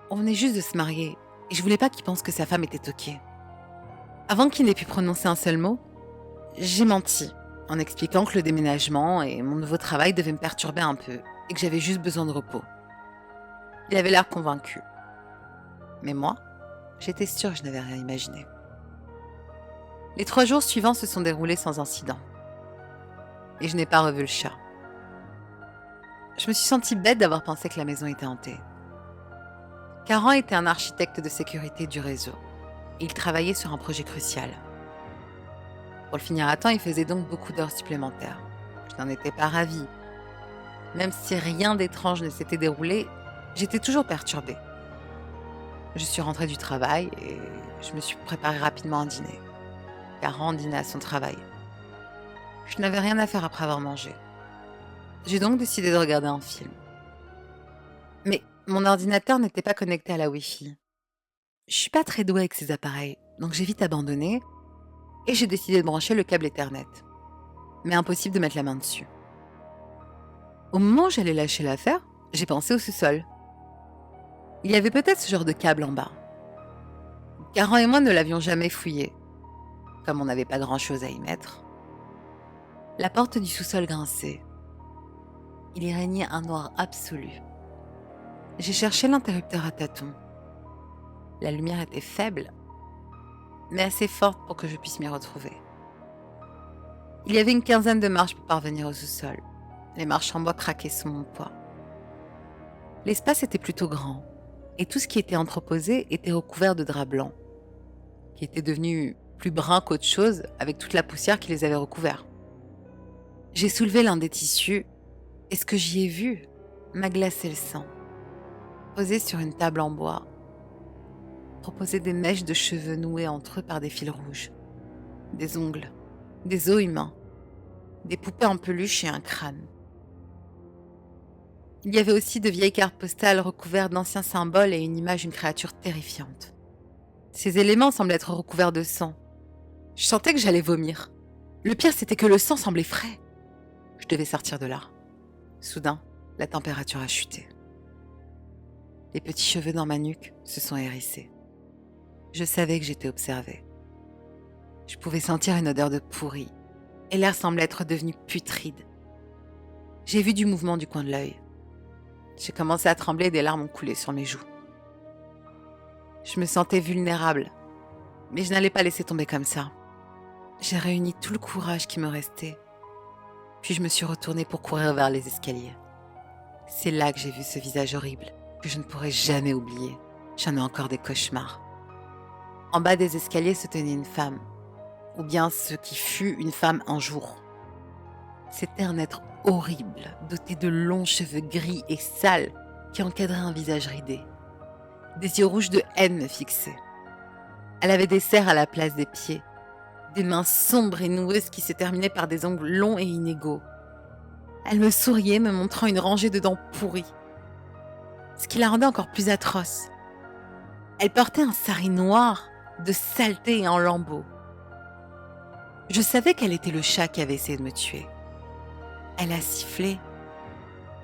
On venait juste de se marier et je voulais pas qu'il pense que sa femme était toquée. Avant qu'il n'ait pu prononcer un seul mot, j'ai menti en expliquant que le déménagement et mon nouveau travail devaient me perturber un peu et que j'avais juste besoin de repos. Il avait l'air convaincu. Mais moi, j'étais sûre que je n'avais rien imaginé. Les 3 jours suivants se sont déroulés sans incident. Et je n'ai pas revu le chat. Je me suis sentie bête d'avoir pensé que la maison était hantée. Caran était un architecte de sécurité du réseau. Et il travaillait sur un projet crucial. Pour le finir à temps, il faisait donc beaucoup d'heures supplémentaires. Je n'en étais pas ravie. Même si rien d'étrange ne s'était déroulé, j'étais toujours perturbée. Je suis rentrée du travail et je me suis préparée rapidement un dîner. Caran dînait à son travail. Je n'avais rien à faire après avoir mangé. J'ai donc décidé de regarder un film. Mais mon ordinateur n'était pas connecté à la Wi-Fi. Je suis pas très douée avec ces appareils, donc j'ai vite abandonné et j'ai décidé de brancher le câble Ethernet. Mais impossible de mettre la main dessus. Au moment où j'allais lâcher l'affaire, j'ai pensé au sous-sol. Il y avait peut-être ce genre de câble en bas. Caran et moi ne l'avions jamais fouillé, comme on n'avait pas grand-chose à y mettre. La porte du sous-sol grinçait. Il y régnait un noir absolu. J'ai cherché l'interrupteur à tâtons. La lumière était faible, mais assez forte pour que je puisse m'y retrouver. Il y avait une quinzaine de marches pour parvenir au sous-sol. Les marches en bois craquaient sous mon poids. L'espace était plutôt grand, et tout ce qui était entreposé était recouvert de draps blancs, qui étaient devenus plus bruns qu'autre chose avec toute la poussière qui les avait recouverts. J'ai soulevé l'un des tissus, et ce que j'y ai vu m'a glacé le sang. Posé sur une table en bois, proposer des mèches de cheveux nouées entre eux par des fils rouges, des ongles, des os humains, des poupées en peluche et un crâne. Il y avait aussi de vieilles cartes postales recouvertes d'anciens symboles et une image d'une créature terrifiante. Ces éléments semblaient être recouverts de sang. Je sentais que j'allais vomir. Le pire, c'était que le sang semblait frais. Je devais sortir de là. Soudain, la température a chuté. Les petits cheveux dans ma nuque se sont hérissés. Je savais que j'étais observée. Je pouvais sentir une odeur de pourri, et l'air semblait être devenu putride. J'ai vu du mouvement du coin de l'œil. J'ai commencé à trembler et des larmes ont coulé sur mes joues. Je me sentais vulnérable, mais je n'allais pas laisser tomber comme ça. J'ai réuni tout le courage qui me restait, puis je me suis retournée pour courir vers les escaliers. C'est là que j'ai vu ce visage horrible, que je ne pourrai jamais oublier. J'en ai encore des cauchemars. En bas des escaliers se tenait une femme, ou bien ce qui fut une femme un jour. C'était un être horrible, doté de longs cheveux gris et sales qui encadraient un visage ridé. Des yeux rouges de haine me fixaient. Elle avait des serres à la place des pieds, des mains sombres et noueuses qui se terminaient par des ongles longs et inégaux. Elle me souriait, me montrant une rangée de dents pourries, ce qui la rendait encore plus atroce. Elle portait un sari noir, de saleté et en lambeaux. Je savais qu'elle était le chat qui avait essayé de me tuer. Elle a sifflé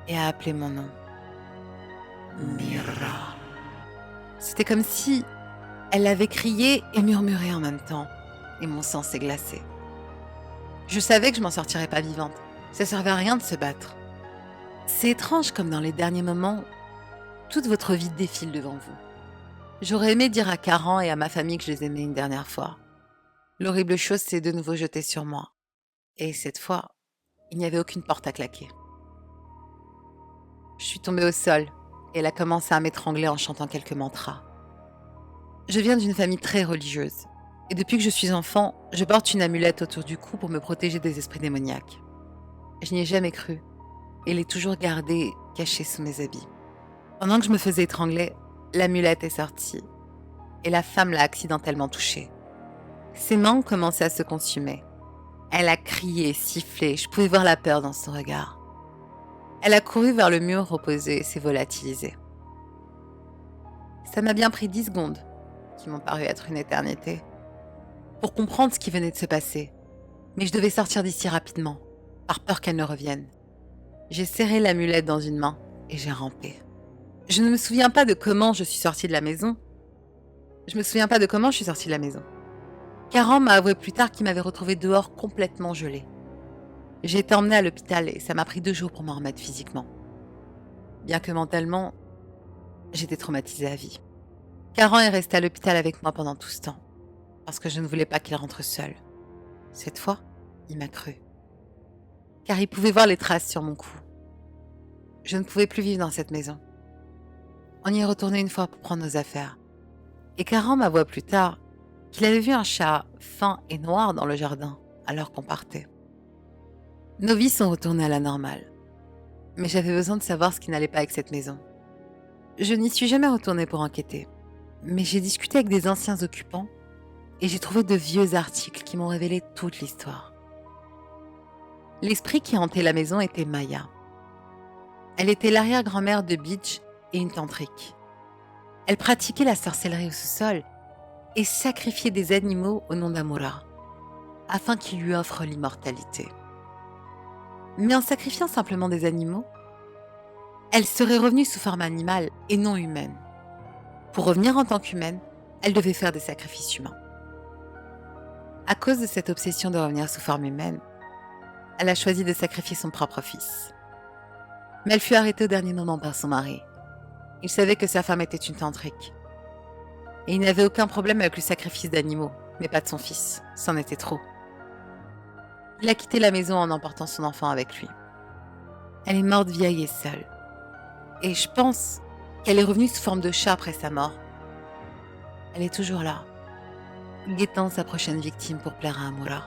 et a appelé mon nom. Mira. C'était comme si elle avait crié et murmuré en même temps, et mon sang s'est glacé. Je savais que je m'en sortirais pas vivante. Ça servait à rien de se battre. C'est étrange comme dans les derniers moments, toute votre vie défile devant vous. J'aurais aimé dire à Karan et à ma famille que je les aimais une dernière fois. L'horrible chose s'est de nouveau jetée sur moi. Et cette fois, il n'y avait aucune porte à claquer. Je suis tombée au sol et elle a commencé à m'étrangler en chantant quelques mantras. Je viens d'une famille très religieuse et depuis que je suis enfant, je porte une amulette autour du cou pour me protéger des esprits démoniaques. Je n'y ai jamais cru et l'ai toujours gardée cachée sous mes habits. Pendant que je me faisais étrangler, l'amulette est sortie et la femme l'a accidentellement touchée. Ses mains ont commencé à se consumer. Elle a crié, sifflé, je pouvais voir la peur dans son regard. Elle a couru vers le mur opposé et s'est volatilisée. Ça m'a bien pris 10 secondes, qui m'ont paru être une éternité, pour comprendre ce qui venait de se passer. Mais je devais sortir d'ici rapidement, par peur qu'elle ne revienne. J'ai serré l'amulette dans une main et j'ai rampé. Je ne me souviens pas de comment je suis sortie de la maison. Karan m'a avoué plus tard qu'il m'avait retrouvée dehors complètement gelée. J'ai été emmenée à l'hôpital et ça m'a pris 2 jours pour m'en remettre physiquement. Bien que mentalement, j'étais traumatisée à vie. Karan est resté à l'hôpital avec moi pendant tout ce temps, parce que je ne voulais pas qu'il rentre seul. Cette fois, il m'a cru. Car il pouvait voir les traces sur mon cou. Je ne pouvais plus vivre dans cette maison. On y est retourné une fois pour prendre nos affaires. Et Karan m'avoua plus tard qu'il avait vu un chat fin et noir dans le jardin alors qu'on partait. Nos vies sont retournées à la normale. Mais j'avais besoin de savoir ce qui n'allait pas avec cette maison. Je n'y suis jamais retournée pour enquêter. Mais j'ai discuté avec des anciens occupants et j'ai trouvé de vieux articles qui m'ont révélé toute l'histoire. L'esprit qui hantait la maison était Maya. Elle était l'arrière-grand-mère de Beach et une tantrique. Elle pratiquait la sorcellerie au sous-sol et sacrifiait des animaux au nom d'Amura, afin qu'ils lui offrent l'immortalité. Mais en sacrifiant simplement des animaux, elle serait revenue sous forme animale et non humaine. Pour revenir en tant qu'humaine, elle devait faire des sacrifices humains. À cause de cette obsession de revenir sous forme humaine, elle a choisi de sacrifier son propre fils. Mais elle fut arrêtée au dernier moment par son mari. Il savait que sa femme était une tantrique. Et il n'avait aucun problème avec le sacrifice d'animaux, mais pas de son fils. C'en était trop. Il a quitté la maison en emportant son enfant avec lui. Elle est morte vieille et seule. Et je pense qu'elle est revenue sous forme de chat après sa mort. Elle est toujours là, guettant sa prochaine victime pour plaire à Amura.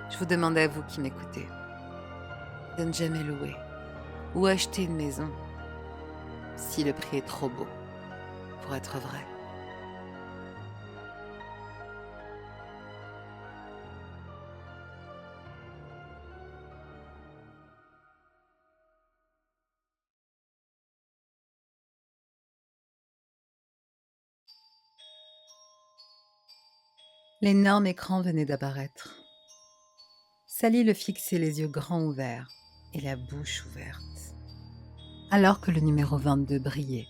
Je vous demande à vous qui m'écoutez de ne jamais louer ou acheter une maison si le prix est trop beau pour être vrai. L'énorme écran venait d'apparaître. Sally le fixait les yeux grands ouverts et la bouche ouverte. Alors que le numéro 22 brillait,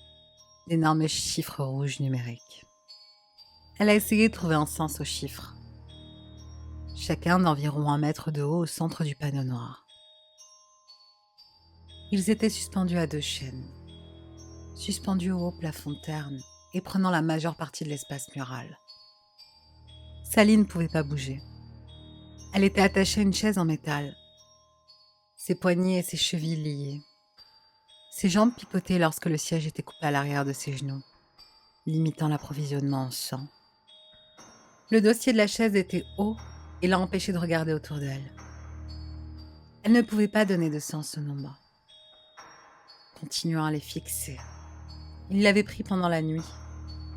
d'énormes chiffres rouges numériques. Elle a essayé de trouver un sens aux chiffres. Chacun d'environ 1 mètre de haut au centre du panneau noir. Ils étaient suspendus à 2 chaînes, suspendus au haut plafond terne et prenant la majeure partie de l'espace mural. Sally ne pouvait pas bouger. Elle était attachée à une chaise en métal, ses poignets et ses chevilles liés. Ses jambes picotaient lorsque le siège était coupé à l'arrière de ses genoux, limitant l'approvisionnement en sang. Le dossier de la chaise était haut et l'a empêchée de regarder autour d'elle. Elle ne pouvait pas donner de sens au nombre, continuant à les fixer. Il l'avait pris pendant la nuit,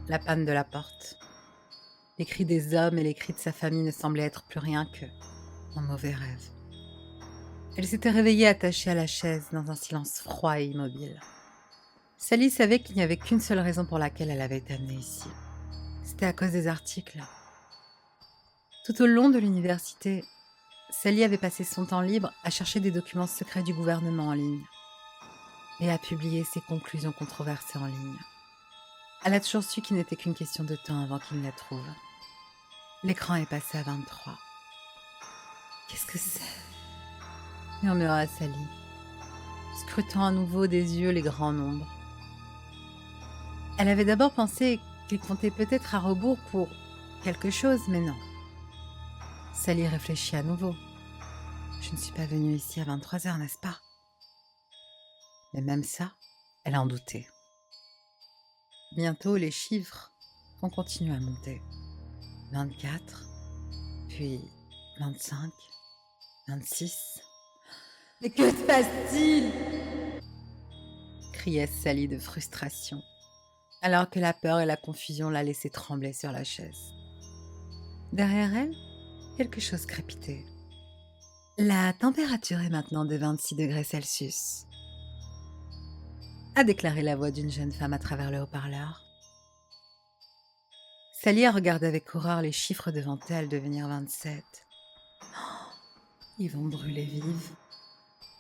la panne de la porte. Les cris des hommes et les cris de sa famille ne semblaient être plus rien qu'un mauvais rêve. Elle s'était réveillée attachée à la chaise dans un silence froid et immobile. Sally savait qu'il n'y avait qu'une seule raison pour laquelle elle avait été amenée ici. C'était à cause des articles. Tout au long de l'université, Sally avait passé son temps libre à chercher des documents secrets du gouvernement en ligne et à publier ses conclusions controversées en ligne. Elle a toujours su qu'il n'était qu'une question de temps avant qu'il ne la trouve. L'écran est passé à 23. Qu'est-ce que c'est ? Murmura Sally, scrutant à nouveau des yeux les grands nombres. Elle avait d'abord pensé qu'il comptait peut-être à rebours pour quelque chose, mais non. Sally réfléchit à nouveau. Je ne suis pas venue ici à 23h, n'est-ce pas ? Mais même ça, elle en doutait. Bientôt, les chiffres ont continué à monter. 24, puis 25, 26. Mais que se passe-t-il ? Criait Sally de frustration, alors que la peur et la confusion la laissaient trembler sur la chaise. Derrière elle, quelque chose crépitait. La température est maintenant de 26 degrés Celsius, a déclaré la voix d'une jeune femme à travers le haut-parleur. Sally a regardé avec horreur les chiffres devant elle devenir 27. Oh, ils vont brûler vives,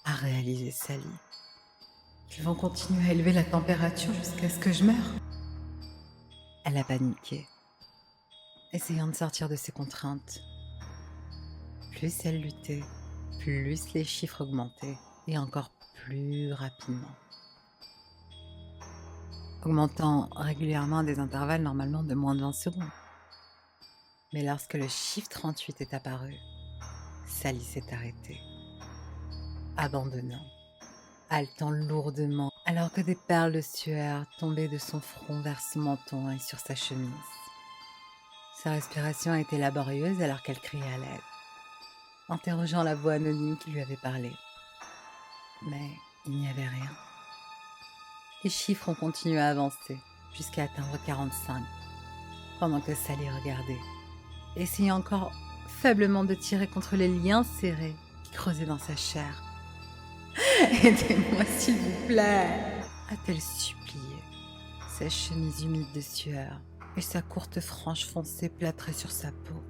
a réalisé Sally. Ils vont continuer à élever la température jusqu'à ce que je meure. Elle a paniqué, essayant de sortir de ses contraintes. Plus elle luttait, plus les chiffres augmentaient, et encore plus rapidement. Augmentant régulièrement à des intervalles normalement de moins de 20 secondes. Mais lorsque le chiffre 38 est apparu, Sally s'est arrêtée, abandonnant, haletant lourdement, alors que des perles de sueur tombaient de son front vers son menton et sur sa chemise. Sa respiration était laborieuse alors qu'elle criait à l'aide, interrogeant la voix anonyme qui lui avait parlé. Mais il n'y avait rien. Les chiffres ont continué à avancer jusqu'à atteindre 45, pendant que Sally regardait, essayant encore faiblement de tirer contre les liens serrés qui creusaient dans sa chair. « Aidez-moi, s'il vous plaît !» a-t-elle supplié, sa chemise humide de sueur et sa courte frange foncée plâtrée sur sa peau.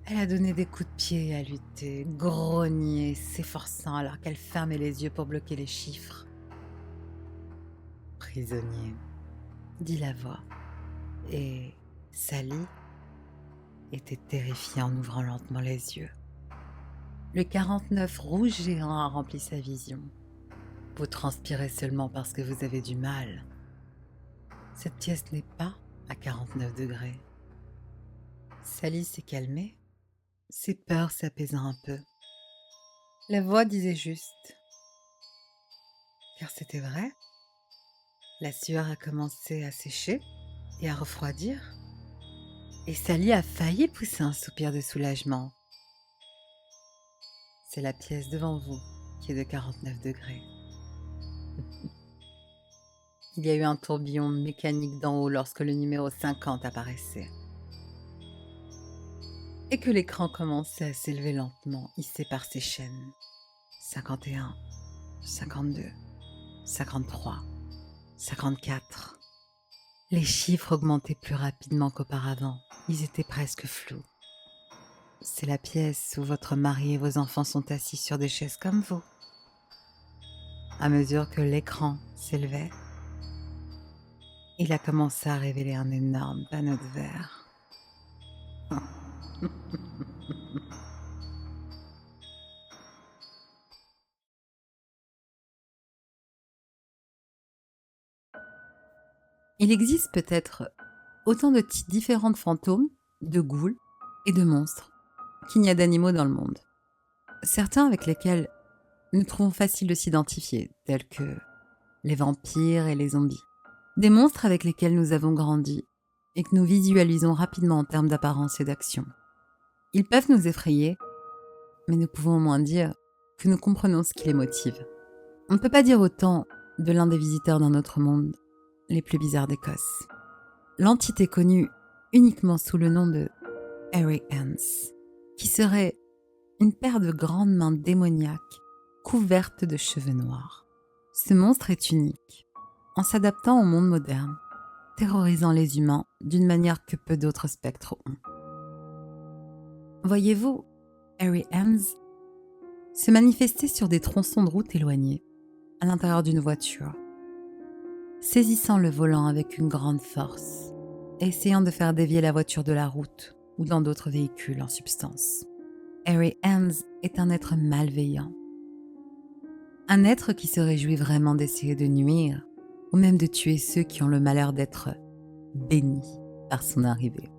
Elle a donné des coups de pied à lutter, grogné, s'efforçant alors qu'elle fermait les yeux pour bloquer les chiffres. « Prisonnier », dit la voix, et Sally était terrifiée en ouvrant lentement les yeux. Le 49 rouge géant a rempli sa vision. Vous transpirez seulement parce que vous avez du mal. Cette pièce n'est pas à 49 degrés. Sally s'est calmée, ses peurs s'apaisant un peu. La voix disait juste. Car c'était vrai. La sueur a commencé à sécher et à refroidir. Et Sally a failli pousser un soupir de soulagement. C'est la pièce devant vous qui est de 49 degrés. Il y a eu un tourbillon mécanique d'en haut lorsque le numéro 50 apparaissait. Et que l'écran commençait à s'élever lentement, hissé par ses chaînes. 51, 52, 53, 54. Les chiffres augmentaient plus rapidement qu'auparavant. Ils étaient presque flous. C'est la pièce où votre mari et vos enfants sont assis sur des chaises comme vous. À mesure que l'écran s'élevait, il a commencé à révéler un énorme panneau de verre. Il existe peut-être autant de types différents de fantômes, de ghouls et de monstres qu'il n'y a d'animaux dans le monde. Certains avec lesquels nous trouvons facile de s'identifier, tels que les vampires et les zombies. Des monstres avec lesquels nous avons grandi et que nous visualisons rapidement en termes d'apparence et d'action. Ils peuvent nous effrayer, mais nous pouvons au moins dire que nous comprenons ce qui les motive. On ne peut pas dire autant de l'un des visiteurs d'un autre monde, les plus bizarres d'Écosse. L'entité connue uniquement sous le nom de Hairy Hans, qui serait une paire de grandes mains démoniaques couvertes de cheveux noirs. Ce monstre est unique, en s'adaptant au monde moderne, terrorisant les humains d'une manière que peu d'autres spectres ont. Voyez-vous, Hairy Hans se manifestait sur des tronçons de route éloignés, à l'intérieur d'une voiture, saisissant le volant avec une grande force et essayant de faire dévier la voiture de la route ou dans d'autres véhicules en substance. Hairy Hans est un être malveillant. Un être qui se réjouit vraiment d'essayer de nuire ou même de tuer ceux qui ont le malheur d'être bénis par son arrivée.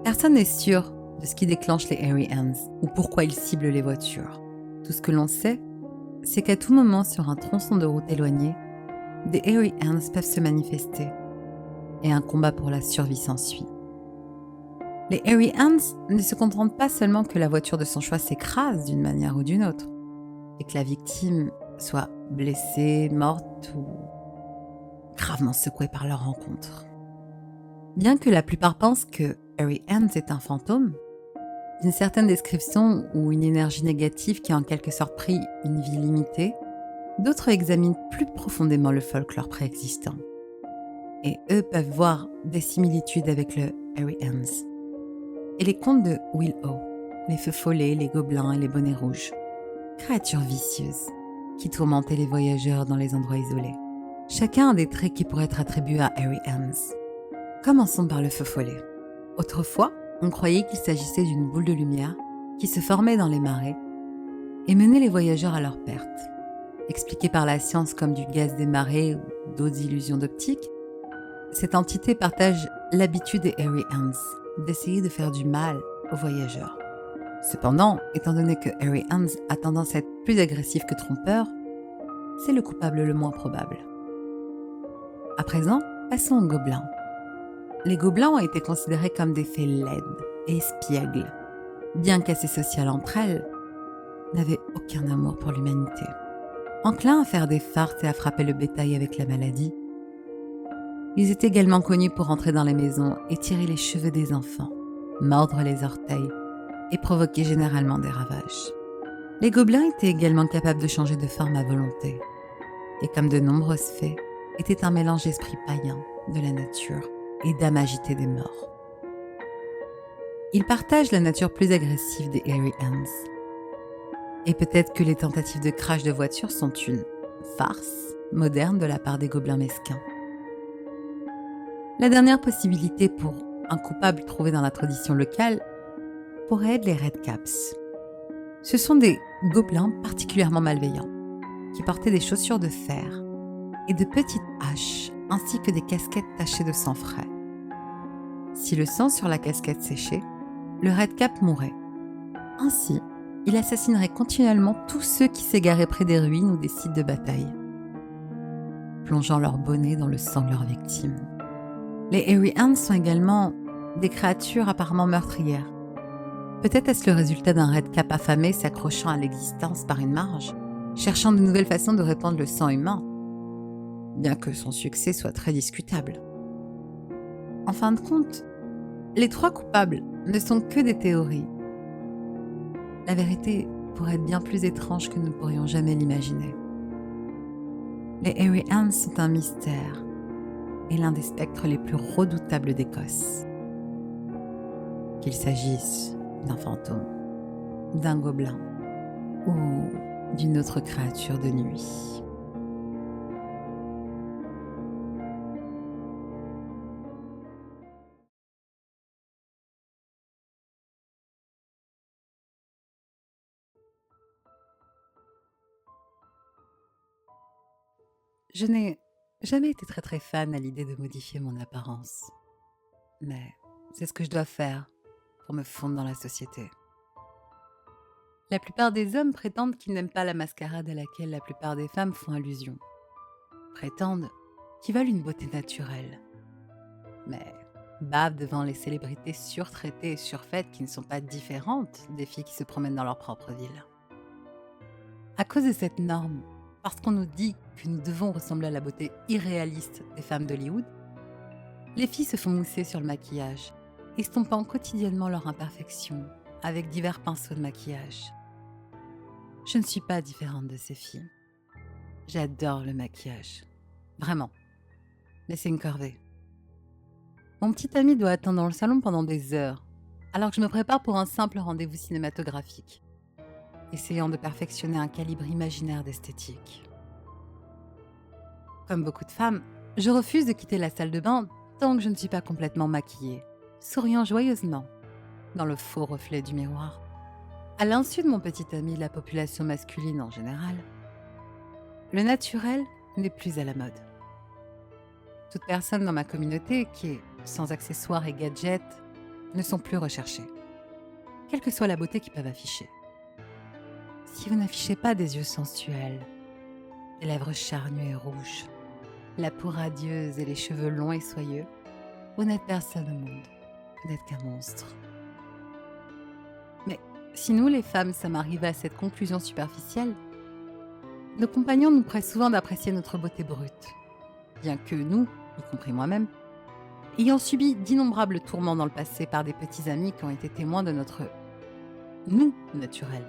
Personne n'est sûr de ce qui déclenche les Hairy Hans ou pourquoi ils ciblent les voitures. Tout ce que l'on sait, c'est qu'à tout moment sur un tronçon de route éloigné, des Hairy Hans peuvent se manifester et un combat pour la survie s'ensuit. Les Hairy Hans ne se contentent pas seulement que la voiture de son choix s'écrase d'une manière ou d'une autre et que la victime soit blessée, morte ou gravement secouée par leur rencontre. Bien que la plupart pensent que Hairy Hans est un fantôme, d'une certaine description ou une énergie négative qui a en quelque sorte pris une vie limitée, d'autres examinent plus profondément le folklore préexistant. Et eux peuvent voir des similitudes avec le Hairy Hans. Et les contes de Will-O, les feux follets, les gobelins et les bonnets rouges, créatures vicieuses qui tourmentaient les voyageurs dans les endroits isolés. Chacun a des traits qui pourraient être attribués à Hairy Hans. Commençons par le feu follet. Autrefois, on croyait qu'il s'agissait d'une boule de lumière qui se formait dans les marais et menait les voyageurs à leur perte. Expliquée par la science comme du gaz des marées ou d'autres illusions d'optique, cette entité partage l'habitude des Hairy Hans d'essayer de faire du mal aux voyageurs. Cependant, étant donné que Hairy Hans a tendance à être plus agressif que trompeur, c'est le coupable le moins probable. À présent, passons aux gobelins. Les gobelins ont été considérés comme des fées laides et espiègles, bien qu'assez sociales entre elles, n'avaient aucun amour pour l'humanité. Enclins à faire des farces et à frapper le bétail avec la maladie, ils étaient également connus pour entrer dans les maisons et tirer les cheveux des enfants, mordre les orteils et provoquer généralement des ravages. Les gobelins étaient également capables de changer de forme à volonté, et comme de nombreuses fées, étaient un mélange d'esprit païen, de la nature et d'âme agitée des morts. Ils partagent la nature plus agressive des Hairy Hans. Et peut-être que les tentatives de crash de voiture sont une farce moderne de la part des gobelins mesquins. La dernière possibilité pour un coupable trouvé dans la tradition locale pourrait être les Redcaps. Ce sont des gobelins particulièrement malveillants qui portaient des chaussures de fer et de petites haches ainsi que des casquettes tachées de sang frais. Si le sang sur la casquette séchait, le Redcap mourait. Ainsi, il assassinerait continuellement tous ceux qui s'égaraient près des ruines ou des sites de bataille, plongeant leur bonnet dans le sang de leurs victimes. Les Hairy Hans sont également des créatures apparemment meurtrières. Peut-être est-ce le résultat d'un Redcap affamé s'accrochant à l'existence par une marge, cherchant de nouvelles façons de répandre le sang humain, bien que son succès soit très discutable. En fin de compte, les trois coupables ne sont que des théories. La vérité pourrait être bien plus étrange que nous ne pourrions jamais l'imaginer. Les Hairy Hans sont un mystère et l'un des spectres les plus redoutables d'Écosse. Qu'il s'agisse d'un fantôme, d'un gobelin ou d'une autre créature de nuit. Je n'ai jamais été très fan à l'idée de modifier mon apparence. Mais c'est ce que je dois faire pour me fondre dans la société. La plupart des hommes prétendent qu'ils n'aiment pas la mascarade à laquelle la plupart des femmes font allusion. Prétendent qu'ils veulent une beauté naturelle. Mais bavent devant les célébrités surtraitées et surfaites qui ne sont pas différentes des filles qui se promènent dans leur propre ville. À cause de cette norme, parce qu'on nous dit que nous devons ressembler à la beauté irréaliste des femmes d'Hollywood, les filles se font mousser sur le maquillage, estompant quotidiennement leurs imperfections avec divers pinceaux de maquillage. Je ne suis pas différente de ces filles. J'adore le maquillage. Vraiment. Mais c'est une corvée. Mon petit ami doit attendre dans le salon pendant des heures, alors que je me prépare pour un simple rendez-vous cinématographique, essayant de perfectionner un calibre imaginaire d'esthétique. Comme beaucoup de femmes, je refuse de quitter la salle de bain tant que je ne suis pas complètement maquillée, souriant joyeusement dans le faux reflet du miroir. À l'insu de mon petit ami et de la population masculine en général, le naturel n'est plus à la mode. Toute personne dans ma communauté qui est sans accessoires et gadgets ne sont plus recherchées, quelle que soit la beauté qu'ils peuvent afficher. Si vous n'affichez pas des yeux sensuels, des lèvres charnues et rouges, la peau radieuse et les cheveux longs et soyeux, vous n'êtes personne au monde, vous n'êtes qu'un monstre. Mais si nous, les femmes, sommes arrivées à cette conclusion superficielle, nos compagnons nous pressent souvent d'apprécier notre beauté brute, bien que nous, y compris moi-même, ayant subi d'innombrables tourments dans le passé par des petits amis qui ont été témoins de notre nous naturel.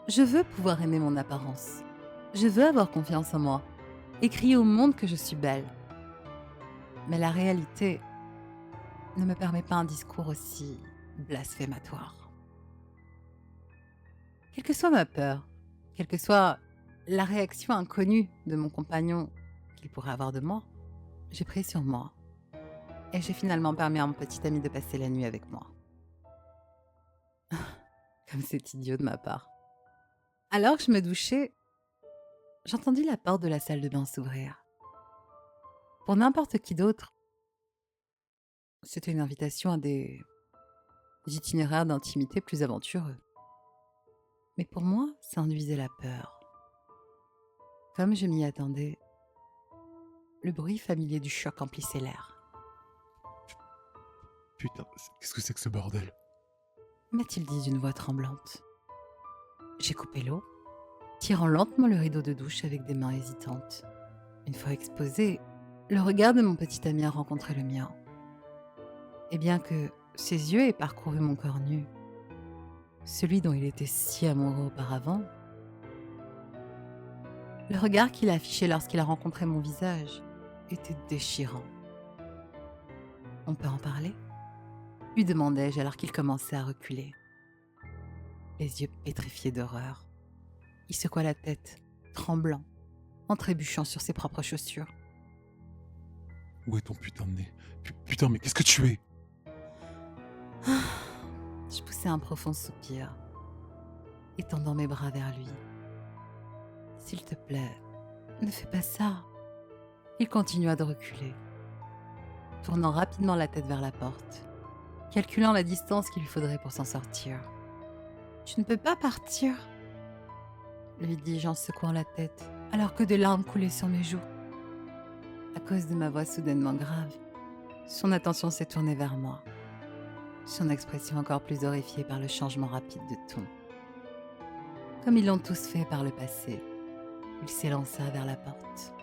Je veux pouvoir aimer mon apparence. Je veux avoir confiance en moi et crier au monde que je suis belle. Mais la réalité ne me permet pas un discours aussi blasphématoire. Quelle que soit ma peur, quelle que soit la réaction inconnue de mon compagnon qu'il pourrait avoir de moi, j'ai pris sur moi et j'ai finalement permis à mon petit ami de passer la nuit avec moi. Comme c'est idiot de ma part. Alors que je me douchais, j'entendis la porte de la salle de bain s'ouvrir. Pour n'importe qui d'autre, c'était une invitation à des itinéraires d'intimité plus aventureux. Mais pour moi, ça induisait la peur. Comme je m'y attendais, le bruit familier du choc emplissait l'air. Putain, qu'est-ce que c'est que ce bordel? M'a-t-il dit d'une voix tremblante. J'ai coupé l'eau, tirant lentement le rideau de douche avec des mains hésitantes. Une fois exposé, le regard de mon petit ami a rencontré le mien. Et bien que ses yeux aient parcouru mon corps nu, celui dont il était si amoureux auparavant, le regard qu'il a affiché lorsqu'il a rencontré mon visage était déchirant. « On peut en parler ?» lui demandai-je alors qu'il commençait à reculer. Les yeux pétrifiés d'horreur. Il secoua la tête, tremblant, en trébuchant sur ses propres chaussures. Où est ton putain de nez? Putain, mais qu'est-ce que tu es? Je poussai un profond soupir, étendant mes bras vers lui. « S'il te plaît, ne fais pas ça. » Il continua de reculer, tournant rapidement la tête vers la porte, calculant la distance qu'il lui faudrait pour s'en sortir. « Tu ne peux pas partir !» lui dis-je en secouant la tête, alors que des larmes coulaient sur mes joues. À cause de ma voix soudainement grave, son attention s'est tournée vers moi, son expression encore plus horrifiée par le changement rapide de ton. Comme ils l'ont tous fait par le passé, il s'élança vers la porte,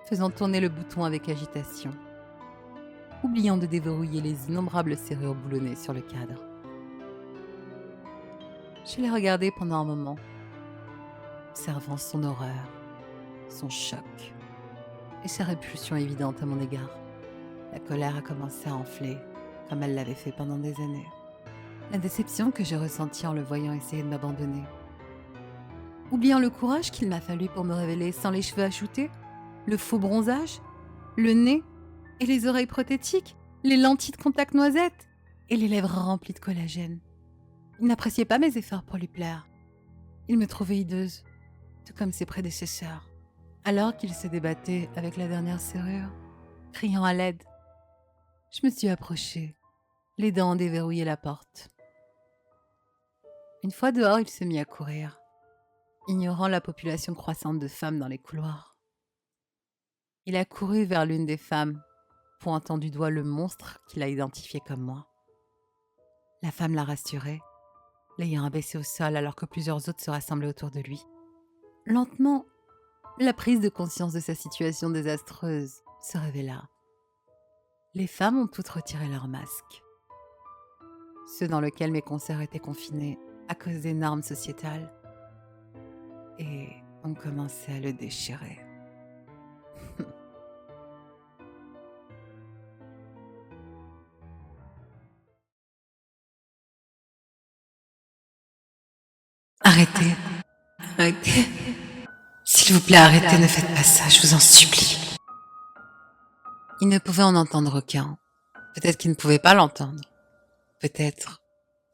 faisant tourner le bouton avec agitation, oubliant de déverrouiller les innombrables serrures boulonnées sur le cadre. Je l'ai regardé pendant un moment, observant son horreur, son choc et sa répulsion évidente à mon égard. La colère a commencé à enfler, comme elle l'avait fait pendant des années. La déception que j'ai ressentie en le voyant essayer de m'abandonner. Oubliant le courage qu'il m'a fallu pour me révéler sans les cheveux achetés, le faux bronzage, le nez et les oreilles prothétiques, les lentilles de contact noisettes et les lèvres remplies de collagène. Il n'appréciait pas mes efforts pour lui plaire. Il me trouvait hideuse, tout comme ses prédécesseurs. Alors qu'il se débattait avec la dernière serrure, criant à l'aide, je me suis approchée, l'aidant à déverrouiller la porte. Une fois dehors, il se mit à courir, ignorant la population croissante de femmes dans les couloirs. Il a couru vers l'une des femmes, pointant du doigt le monstre qu'il a identifié comme moi. La femme l'a rassuré, l'ayant abaissé au sol alors que plusieurs autres se rassemblaient autour de lui. Lentement, la prise de conscience de sa situation désastreuse se révéla. Les femmes ont toutes retiré leurs masques. Ceux dans lesquels mes concerts étaient confinés à cause des normes sociétales, et ont commencé à le déchirer. Arrêtez. Arrêtez. S'il vous plaît, arrêtez, ne faites pas ça, je vous en supplie. Il ne pouvait en entendre aucun. Peut-être qu'il ne pouvait pas l'entendre. Peut-être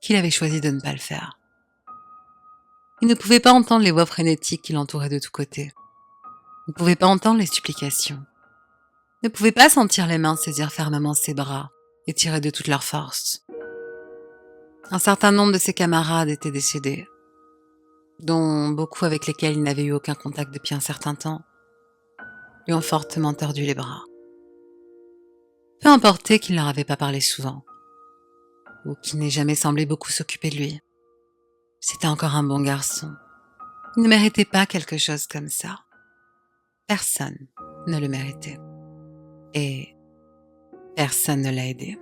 qu'il avait choisi de ne pas le faire. Il ne pouvait pas entendre les voix frénétiques qui l'entouraient de tous côtés. Il ne pouvait pas entendre les supplications. Il ne pouvait pas sentir les mains saisir fermement ses bras et tirer de toute leur force. Un certain nombre de ses camarades étaient décédés, dont beaucoup avec lesquels il n'avait eu aucun contact depuis un certain temps, lui ont fortement tordu les bras. Peu importait qu'il ne leur avait pas parlé souvent, ou qu'il n'ait jamais semblé beaucoup s'occuper de lui. C'était encore un bon garçon. Il ne méritait pas quelque chose comme ça. Personne ne le méritait. Et personne ne l'a aidé.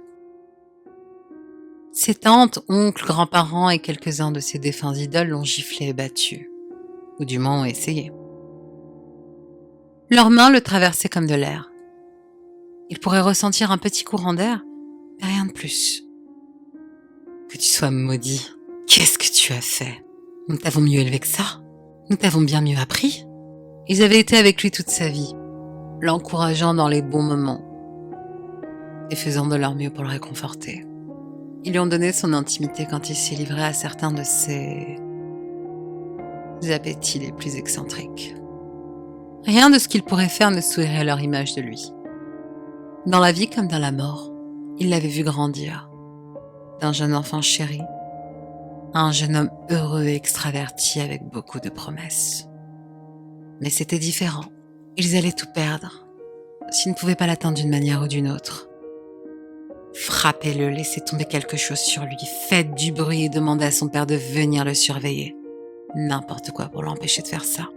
Ses tantes, oncles, grands-parents et quelques-uns de ses défunts idoles l'ont giflé et battu, ou du moins ont essayé. Leurs mains le traversaient comme de l'air. Il pourrait ressentir un petit courant d'air, mais rien de plus. Que tu sois maudit, qu'est-ce que tu as fait? Nous t'avons mieux élevé que ça. Nous t'avons bien mieux appris. Ils avaient été avec lui toute sa vie, l'encourageant dans les bons moments et faisant de leur mieux pour le réconforter. Ils lui ont donné son intimité quand il s'est livré à certains de ses appétits les plus excentriques. Rien de ce qu'il pourrait faire ne sourirait leur image de lui. Dans la vie comme dans la mort, il l'avait vu grandir. D'un jeune enfant chéri à un jeune homme heureux et extraverti avec beaucoup de promesses. Mais c'était différent. Ils allaient tout perdre s'ils ne pouvaient pas l'atteindre d'une manière ou d'une autre. Frappez-le, laissez tomber quelque chose sur lui, faites du bruit et demandez à son père de venir le surveiller. N'importe quoi pour l'empêcher de faire ça.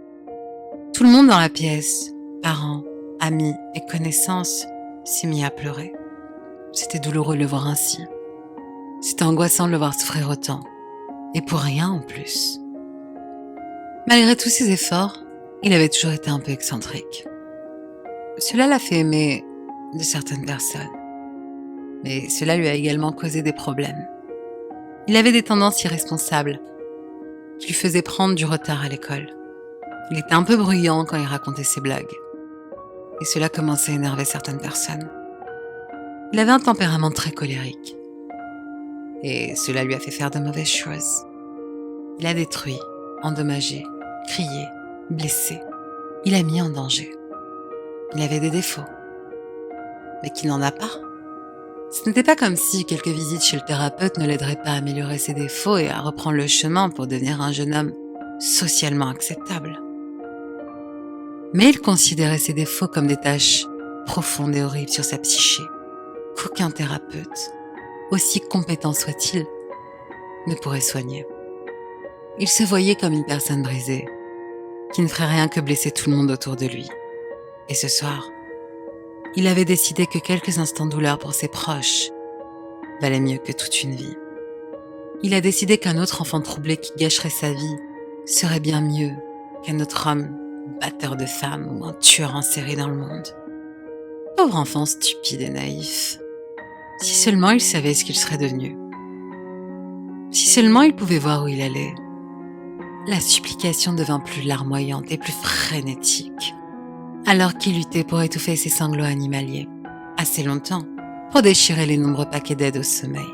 Tout le monde dans la pièce, parents, amis et connaissances, s'est mis à pleurer. C'était douloureux de le voir ainsi. C'était angoissant de le voir souffrir autant. Et pour rien en plus. Malgré tous ses efforts, il avait toujours été un peu excentrique. Cela l'a fait aimer de certaines personnes. Mais cela lui a également causé des problèmes. Il avait des tendances irresponsables qui lui faisaient prendre du retard à l'école. Il était un peu bruyant quand il racontait ses blagues. Et cela commençait à énerver certaines personnes. Il avait un tempérament très colérique. Et cela lui a fait faire de mauvaises choses. Il a détruit, endommagé, crié, blessé. Il a mis en danger. Il avait des défauts. Mais qu'il n'en a pas. Ce n'était pas comme si quelques visites chez le thérapeute ne l'aideraient pas à améliorer ses défauts et à reprendre le chemin pour devenir un jeune homme socialement acceptable. Mais il considérait ses défauts comme des taches profondes et horribles sur sa psyché, qu'aucun thérapeute, aussi compétent soit-il, ne pourrait soigner. Il se voyait comme une personne brisée, qui ne ferait rien que blesser tout le monde autour de lui. Et ce soir, il avait décidé que quelques instants de douleur pour ses proches valaient mieux que toute une vie. Il a décidé qu'un autre enfant troublé qui gâcherait sa vie serait bien mieux qu'un autre homme batteur de femmes ou un tueur en série dans le monde. Pauvre enfant stupide et naïf. Si seulement il savait ce qu'il serait devenu. Si seulement il pouvait voir où il allait. La supplication devint plus larmoyante et plus frénétique, alors qu'il luttait pour étouffer ses sanglots animaliers, assez longtemps, pour déchirer les nombreux paquets d'aide au sommeil.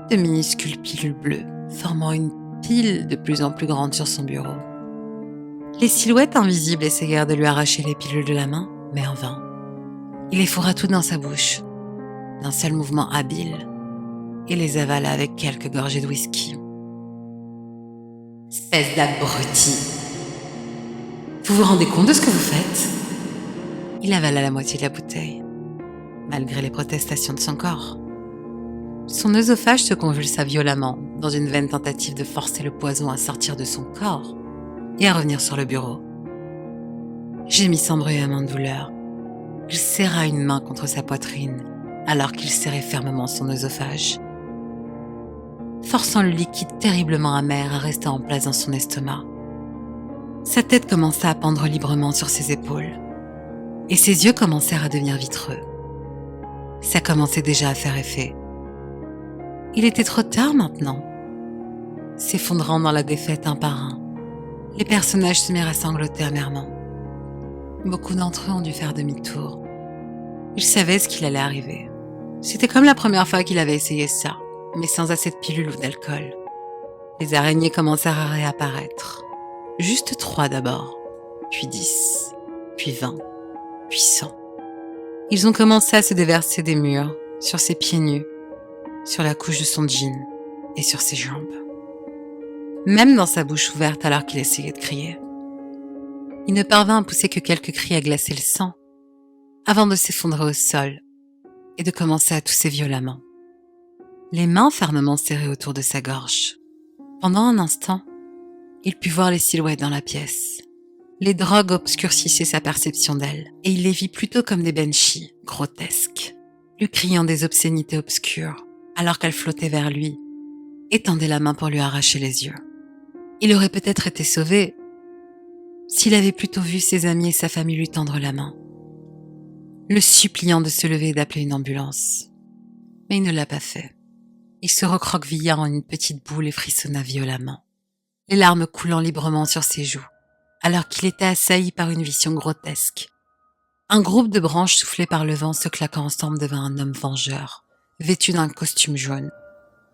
De minuscules pilules bleues, formant une pile de plus en plus grande sur son bureau. Les silhouettes invisibles essayèrent de lui arracher les pilules de la main, mais en vain. Il les fourra toutes dans sa bouche, d'un seul mouvement habile, et les avala avec quelques gorgées de whisky. Espèce d'abruti! Vous vous rendez compte de ce que vous faites? Il avala la moitié de la bouteille, malgré les protestations de son corps. Son œsophage se convulsa violemment, dans une vaine tentative de forcer le poison à sortir de son corps et à revenir sur le bureau. Gémit sans bruyamment de douleur. Il serra une main contre sa poitrine, alors qu'il serrait fermement son œsophage, forçant le liquide terriblement amer à rester en place dans son estomac. Sa tête commença à pendre librement sur ses épaules, et ses yeux commencèrent à devenir vitreux. Ça commençait déjà à faire effet. Il était trop tard maintenant. S'effondrant dans la défaite un par un, les personnages se mirent à sangloter amèrement. Beaucoup d'entre eux ont dû faire demi-tour. Ils savaient ce qu'il allait arriver. C'était comme la première fois qu'il avait essayé ça, mais sans assez de pilules ou d'alcool. Les araignées commencèrent à réapparaître. Juste 3 d'abord, puis 10, puis 20, puis 100. Ils ont commencé à se déverser des murs, sur ses pieds nus, sur la couche de son jean et sur ses jambes. Même dans sa bouche ouverte alors qu'il essayait de crier. Il ne parvint à pousser que quelques cris à glacer le sang, avant de s'effondrer au sol et de commencer à tousser violemment, les mains fermement serrées autour de sa gorge. Pendant un instant, il put voir les silhouettes dans la pièce. Les drogues obscurcissaient sa perception d'elle, et il les vit plutôt comme des banshees, grotesques, lui criant des obscénités obscures, alors qu'elle flottait vers lui, et tendait la main pour lui arracher les yeux. Il aurait peut-être été sauvé s'il avait plutôt vu ses amis et sa famille lui tendre la main, le suppliant de se lever et d'appeler une ambulance. Mais il ne l'a pas fait. Il se recroquevilla en une petite boule et frissonna violemment, les larmes coulant librement sur ses joues, alors qu'il était assailli par une vision grotesque. Un groupe de branches soufflées par le vent se claquant ensemble devant un homme vengeur, vêtu d'un costume jaune,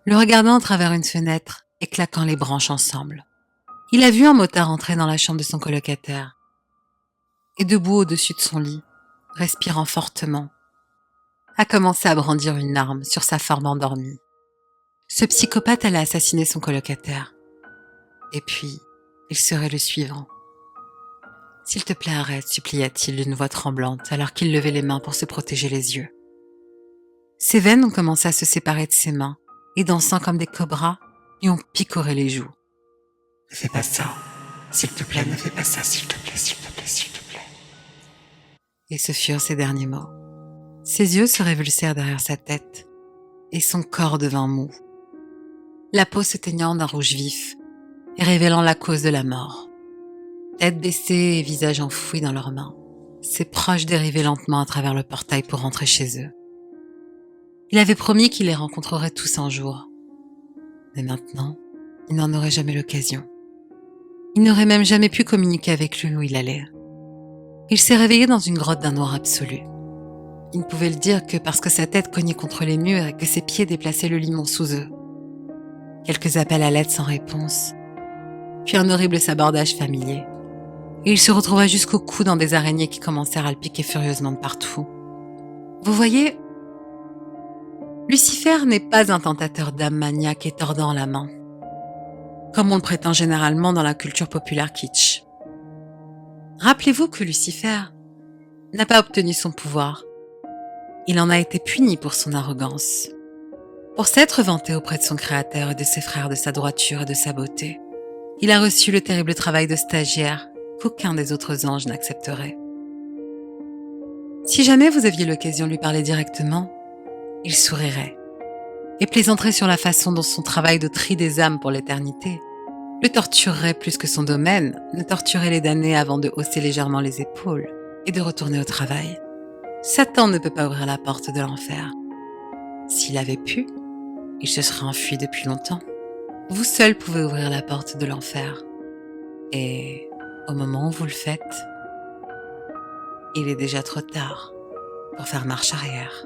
le regardant à travers une fenêtre et claquant les branches ensemble. Il a vu un motard entrer dans la chambre de son colocataire, et debout au-dessus de son lit, respirant fortement, a commencé à brandir une arme sur sa femme endormie. Ce psychopathe allait assassiner son colocataire. Et puis, il serait le suivant. « S'il te plaît, arrête », supplia-t-il d'une voix tremblante alors qu'il levait les mains pour se protéger les yeux. Ses veines ont commencé à se séparer de ses mains et, dansant comme des cobras, lui ont picoré les joues. « Ne fais pas ça, s'il te plaît, ne fais pas ça, s'il te plaît, s'il te plaît, s'il te plaît. » Et ce furent ses derniers mots. Ses yeux se révulsèrent derrière sa tête et son corps devint mou, la peau se teignant d'un rouge vif et révélant la cause de la mort. Tête baissée et visage enfoui dans leurs mains, ses proches dérivaient lentement à travers le portail pour rentrer chez eux. Il avait promis qu'il les rencontrerait tous un jour. Mais maintenant, il n'en aurait jamais l'occasion. Il n'aurait même jamais pu communiquer avec lui où il allait. Il s'est réveillé dans une grotte d'un noir absolu. Il ne pouvait le dire que parce que sa tête cognait contre les murs et que ses pieds déplaçaient le limon sous eux. Quelques appels à l'aide sans réponse, puis un horrible sabordage familier. Et il se retrouva jusqu'au cou dans des araignées qui commencèrent à le piquer furieusement de partout. Vous voyez, Lucifer n'est pas un tentateur d'âme maniaque et tordant la main, comme on le prétend généralement dans la culture populaire kitsch. Rappelez-vous que Lucifer n'a pas obtenu son pouvoir. Il en a été puni pour son arrogance, pour s'être vanté auprès de son créateur et de ses frères de sa droiture et de sa beauté. Il a reçu le terrible travail de stagiaire qu'aucun des autres anges n'accepterait. Si jamais vous aviez l'occasion de lui parler directement, il sourirait et plaisanterait sur la façon dont son travail de tri des âmes pour l'éternité le torturerait plus que son domaine ne torturait les damnés avant de hausser légèrement les épaules et de retourner au travail. Satan ne peut pas ouvrir la porte de l'enfer. S'il avait pu, il se serait enfui depuis longtemps. Vous seul pouvez ouvrir la porte de l'enfer. Et au moment où vous le faites, il est déjà trop tard pour faire marche arrière.